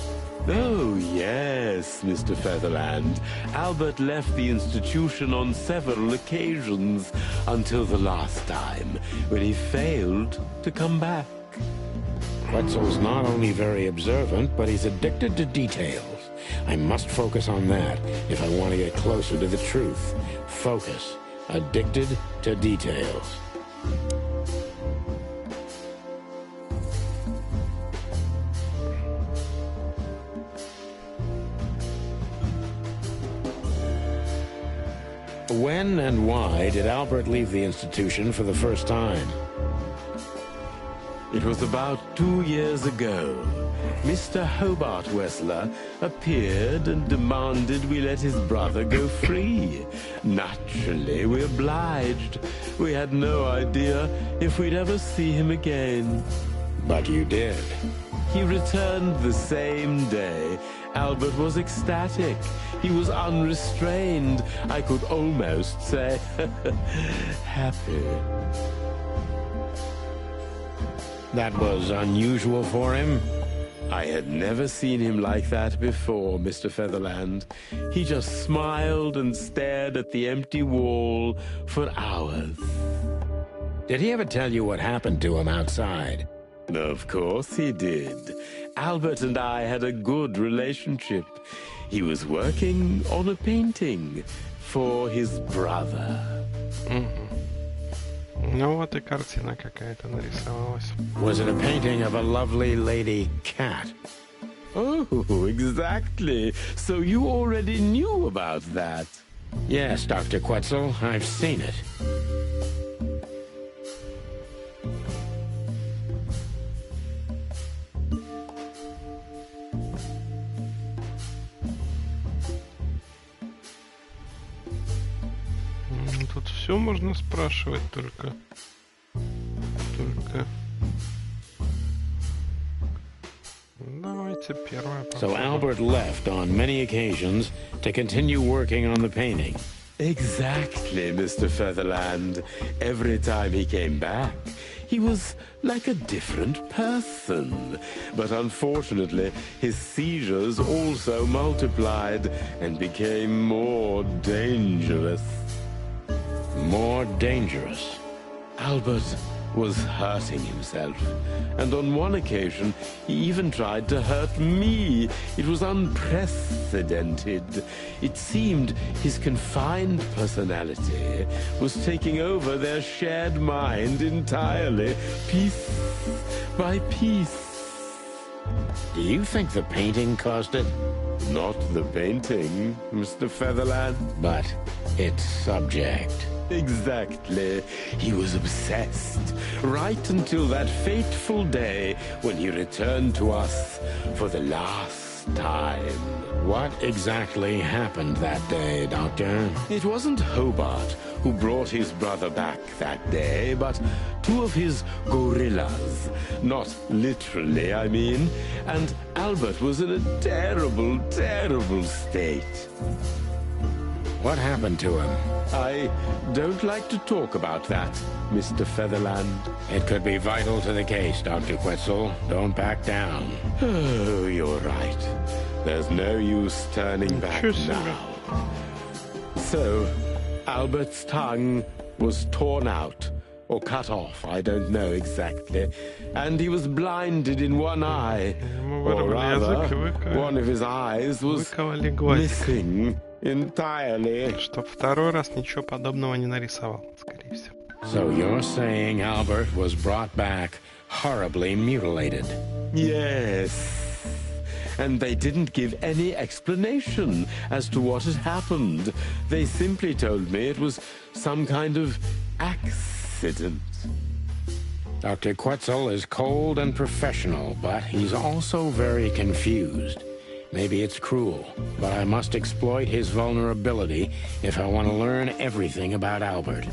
Oh, yes, Mr. Featherland. Albert left the institution on several occasions until the last time, when he failed to come back. Quetzal's not only very observant, but he's addicted to details. I must focus on that if I want to get closer to the truth. Focus. Addicted to details. When and why did Albert leave the institution for the first time? It was about 2 years ago. Mr. Hobart Wessler appeared and demanded we let his brother go free. Naturally, we obliged. We had no idea if we'd ever see him again. But you did. He returned the same day. Albert was ecstatic. He was unrestrained. I could almost say happy. That was unusual for him? I had never seen him like that before, Mr. Featherland. He just smiled and stared at the empty wall for hours. Did he ever tell you what happened to him outside? Of course he did. Albert and I had a good relationship. He was working on a painting for his brother. Ну вот и картина какая-то нарисовалась. Was it a painting of a lovely lady cat? Oh, exactly. So you already knew about that? Yes, Dr. Quetzal, I've seen it. Тут все можно спрашивать, только... Давайте первое. So Albert left on many occasions to continue working on the painting. Exactly, Mr. Featherland. Every time he came back, he was like a different person. But unfortunately, his seizures also multiplied and became more dangerous. More dangerous? Albert was hurting himself, and on one occasion he even tried to hurt me. It was unprecedented. It seemed his confined personality was taking over their shared mind entirely, piece by piece. Do you think the painting caused it? Not the painting, Mr. Featherland. But its subject. Exactly. He was obsessed, right until that fateful day when he returned to us for the last time. What exactly happened that day, Doctor? It wasn't Hobart who brought his brother back that day, but two of his gorillas. Not literally, I mean. And Albert was in a terrible, terrible state. What happened to him? I don't like to talk about that, Mr. Featherland. It could be vital to the case, Dr. Quetzal. Don't back down. Oh, you're right. There's no use turning back now. So, Albert's tongue was torn out, or cut off, I don't know exactly, and he was blinded in one eye, or rather, one of his eyes was missing entirely. Чтоб второй раз ничего подобного не нарисовал, скорее всего. So you're saying Albert was brought back horribly mutilated? Yes. And they didn't give any explanation as to what had happened. They simply told me it was some kind of accident. Dr. Quetzal is cold and professional, but he's also very confused. Maybe it's cruel, but I must exploit his vulnerability if I want to learn everything about Albert.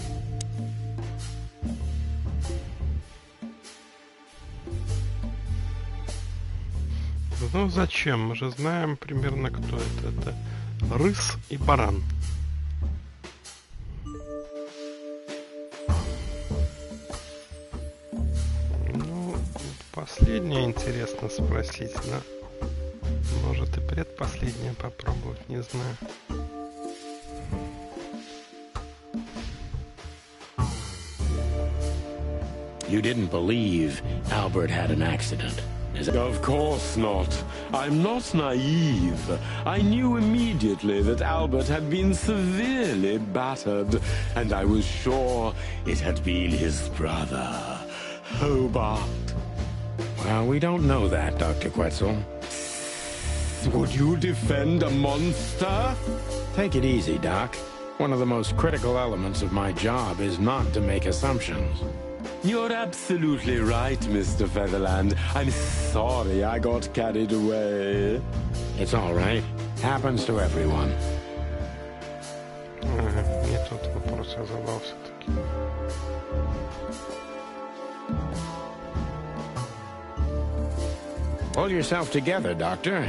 Ну зачем? Мы же знаем примерно, кто это. Это рысь и баран. Ну, последнее интересно спросить, да? Может и предпоследнее попробовать, не знаю. You didn't believe Albert had an accident. Of course not. I'm not naive. I knew immediately that Albert had been severely battered, and I was sure it had been his brother, Hobart. Well, we don't know that, Dr. Quetzal. Would you defend a monster? Take it easy, Doc. One of the most critical elements of my job is not to make assumptions. You're absolutely right, Mr. Featherland. I'm sorry I got carried away. It's all right. Happens to everyone. Не тот вопрос я задал все-таки. Pull yourself together, Doctor.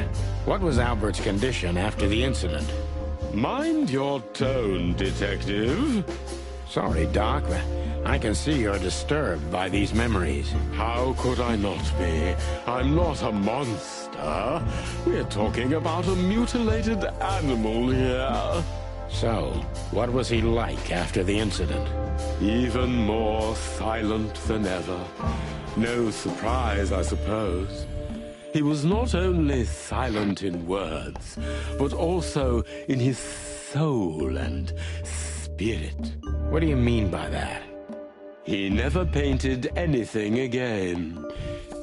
What was Albert's condition after the incident? Mind your tone, Detective. Sorry, Doc, but I can see you're disturbed by these memories. How could I not be? I'm not a monster. We're talking about a mutilated animal here. So, what was he like after the incident? Even more silent than ever. No surprise, I suppose. He was not only silent in words, but also in his soul and spirit. What do you mean by that? He never painted anything again,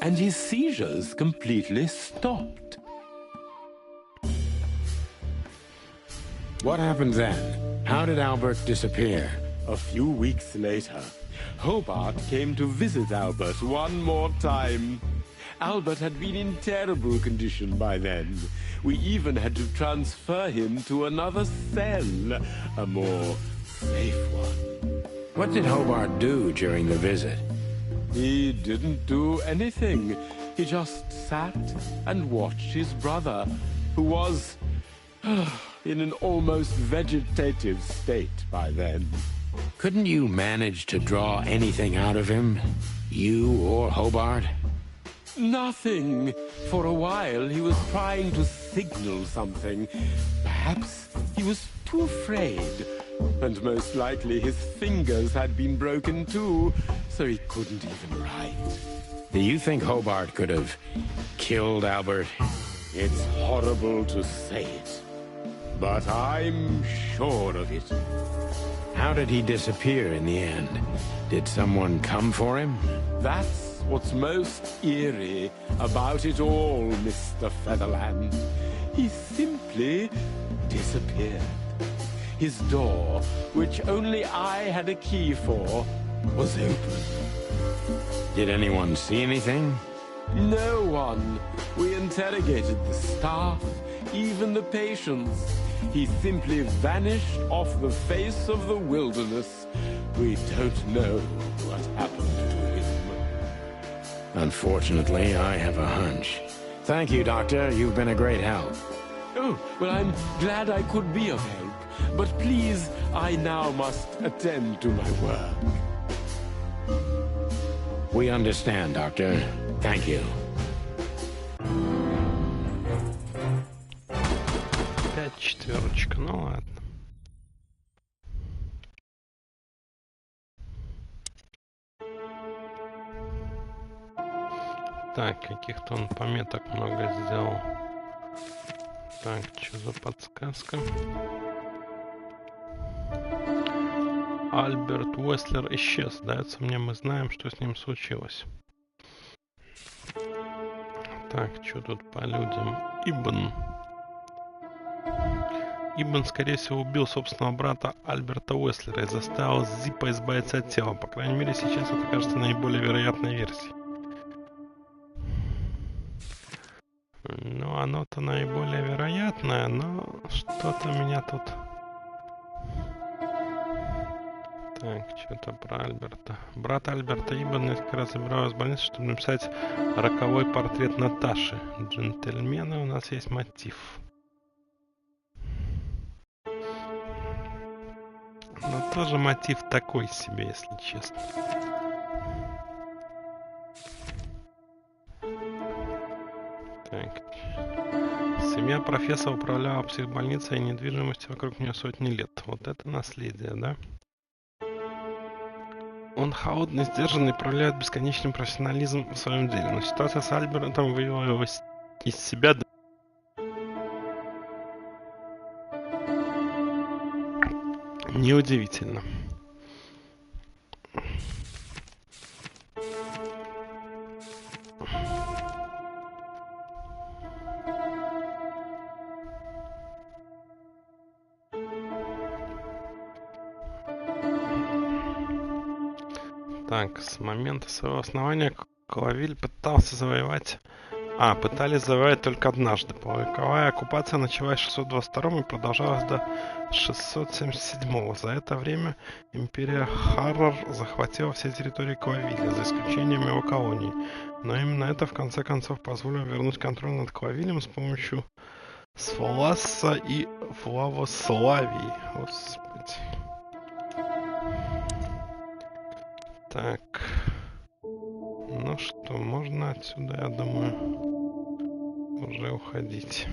and his seizures completely stopped. What happened then? How did Albert disappear? A few weeks later, Hobart came to visit Albert one more time. Albert had been in terrible condition by then. We even had to transfer him to another cell, a more safe one. What did Hobart do during the visit? He didn't do anything. He just sat and watched his brother, who was in an almost vegetative state by then. Couldn't you manage to draw anything out of him? You or Hobart? Nothing. For a while, he was trying to signal something. Perhaps he was too afraid. And most likely his fingers had been broken too, so he couldn't even write. Do you think Hobart could have killed Albert? It's horrible to say it, but I'm sure of it. How did he disappear in the end? Did someone come for him? That's what's most eerie about it all, Mr. Featherland. He simply disappeared. His door, which only I had a key for, was open. Did anyone see anything? No one. We interrogated the staff, even the patients. He simply vanished off the face of the wilderness. We don't know what happened to him. Unfortunately, I have a hunch. Thank you, Doctor. You've been a great help. Oh, well, I'm glad I could be of help. But please, I now must attend to my work. We understand, Doctor. Thank you. Опять четверочка, ну ладно. Так, каких-то он пометок много сделал. Так, что за подсказка? Альберт Уэслер исчез. Сдается мне, мы знаем, что с ним случилось. Так, что тут по людям? Ибн, скорее всего, убил собственного брата Альберта Уэслера и заставил Зиппа избавиться от тела. По крайней мере, сейчас это кажется наиболее вероятной версией. Ну, оно-то наиболее вероятное, но что-то меня тут... Так, что-то про Альберта. Брат Альберта Ибн несколько раз забирал из больницы, чтобы написать роковой портрет Наташи. Джентльмены, у нас есть мотив. Но тоже мотив такой себе, если честно. Так. Семья профессора управляла психбольницей и недвижимостью вокруг нее сотни лет. Вот это наследие, да? Он холодный, сдержанный, проявляет бесконечный профессионализм в своем деле. Но ситуация с Альбертом вывела его из себя. Неудивительно. Так, с момента своего основания Клавиль пытался завоевать... пытались завоевать только однажды. Половиковая оккупация началась в 622 и продолжалась до 677. За это время империя Харрар захватила все территории Клавиля, за исключением его колоний. Но именно это, в конце концов, позволило вернуть контроль над Клавилем с помощью Сфоласса и Флавославии. Господи. Так... Ну что, можно отсюда, я думаю, уже уходить.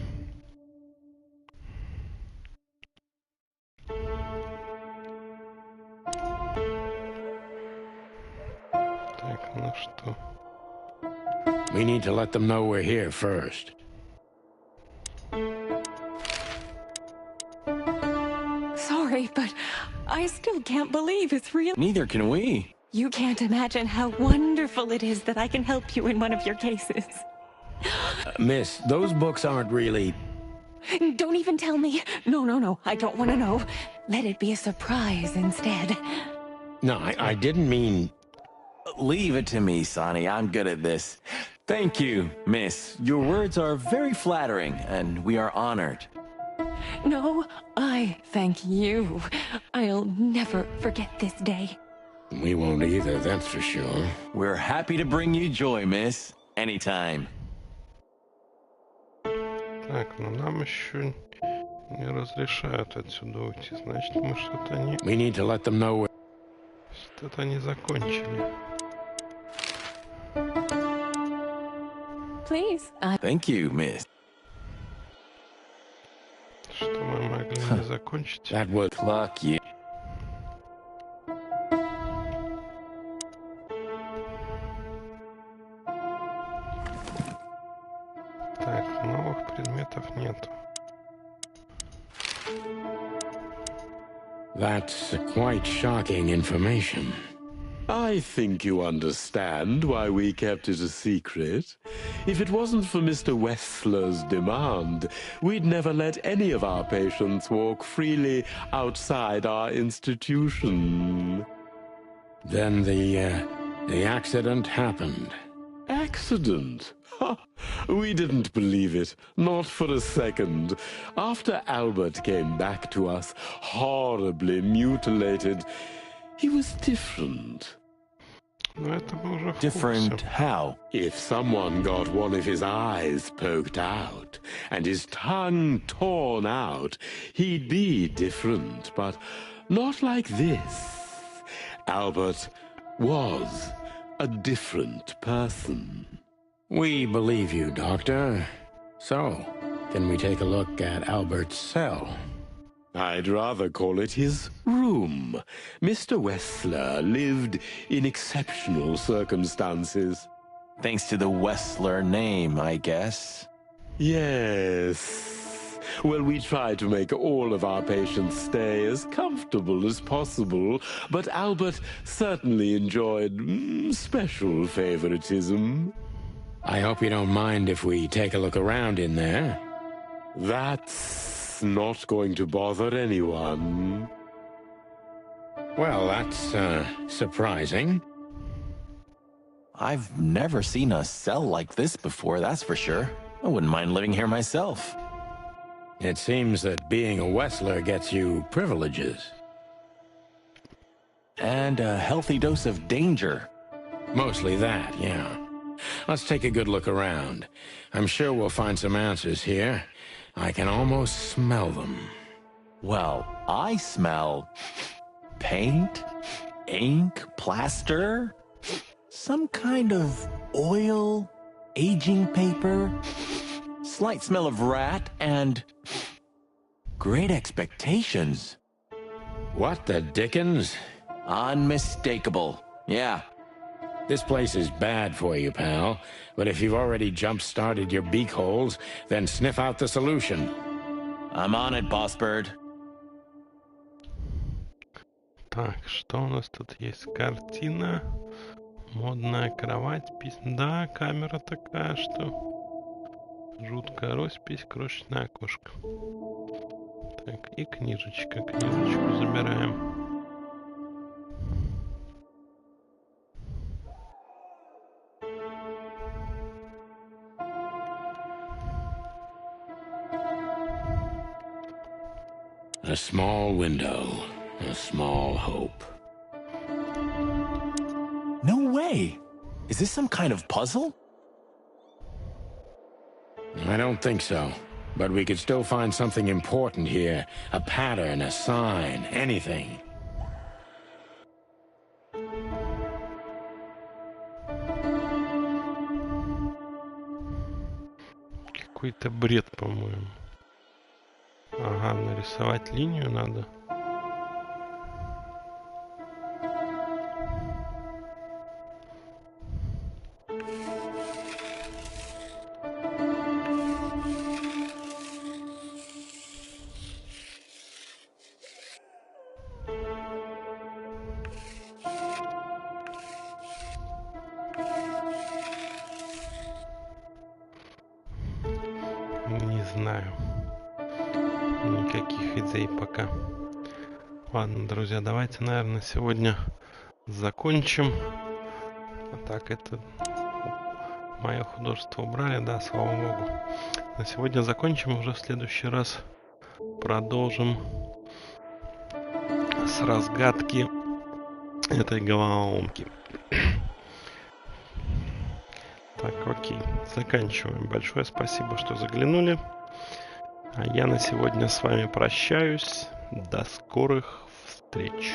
Так, ну что? We need to let them know we're here first. Sorry, but I still can't believe it's real. Neither can we. You can't imagine how wonderful it is that I can help you in one of your cases. Miss, those books aren't really... Don't even tell me. No. I don't want to know. Let it be a surprise instead. No, I didn't mean... Leave it to me, Sonny. I'm good at this. Thank you, miss. Your words are very flattering, and we are honored. No, I thank you. I'll never forget this day. We won't either, that's for sure. We're happy to bring you joy, miss. Anytime. Так, ну нам еще не разрешают отсюда уйти. Значит, мы что-то не... We need to let them know... Что-то не закончили. Please. Thank you, miss. Что мы могли не закончить? That would... Luck you. Так, новых предметов нету. That's quite shocking information. I think you understand why we kept it a secret. If it wasn't for Mr. Wessler's demand, we'd never let any of our patients walk freely outside our institution. Then the accident happened. Accident? Ha! We didn't believe it, not for a second. After Albert came back to us, horribly mutilated, he was different. Different how? If someone got one of his eyes poked out and his tongue torn out, he'd be different, but not like this. Albert was a different person. We believe you, Doctor. So, can we take a look at Albert's cell? I'd rather call it his room. Mr. Wessler lived in exceptional circumstances. Thanks to the Wessler name, I guess. Yes. Well, we try to make all of our patients stay as comfortable as possible, but Albert certainly enjoyed special favoritism. I hope you don't mind if we take a look around in there. That's not going to bother anyone. Well, that's, surprising. I've never seen a cell like this before, that's for sure. I wouldn't mind living here myself. It seems that being a Wessler gets you privileges. And a healthy dose of danger. Mostly that, yeah. Let's take a good look around. I'm sure we'll find some answers here. I can almost smell them. Well, I smell paint, ink, plaster, some kind of oil, aging paper, slight smell of rat, and great expectations. What the dickens? Unmistakable, yeah. This place is bad for you, pal. But if you've already jump-started your beak holes, then sniff out the solution. I'm on it, boss bird. Так, что у нас тут есть? Картина. Модная кровать. Да, камера такая, что... Жуткая роспись, крошечное окошко. Так, и книжечка. Книжечку забираем. A small window, a small hope. No way! Is this some kind of puzzle? I don't think so. But we could still find something important here. A pattern, a sign, anything. Какой-то бред, по-моему. Ага, нарисовать линию надо. Не знаю. Никаких идей пока. Ладно, друзья, давайте, наверное, сегодня закончим. А так, это мое художество убрали, да, слава богу. На сегодня закончим, уже в следующий раз продолжим с разгадки этой головоломки. Так, окей, заканчиваем. Большое спасибо, что заглянули. А я на сегодня с вами прощаюсь. До скорых встреч.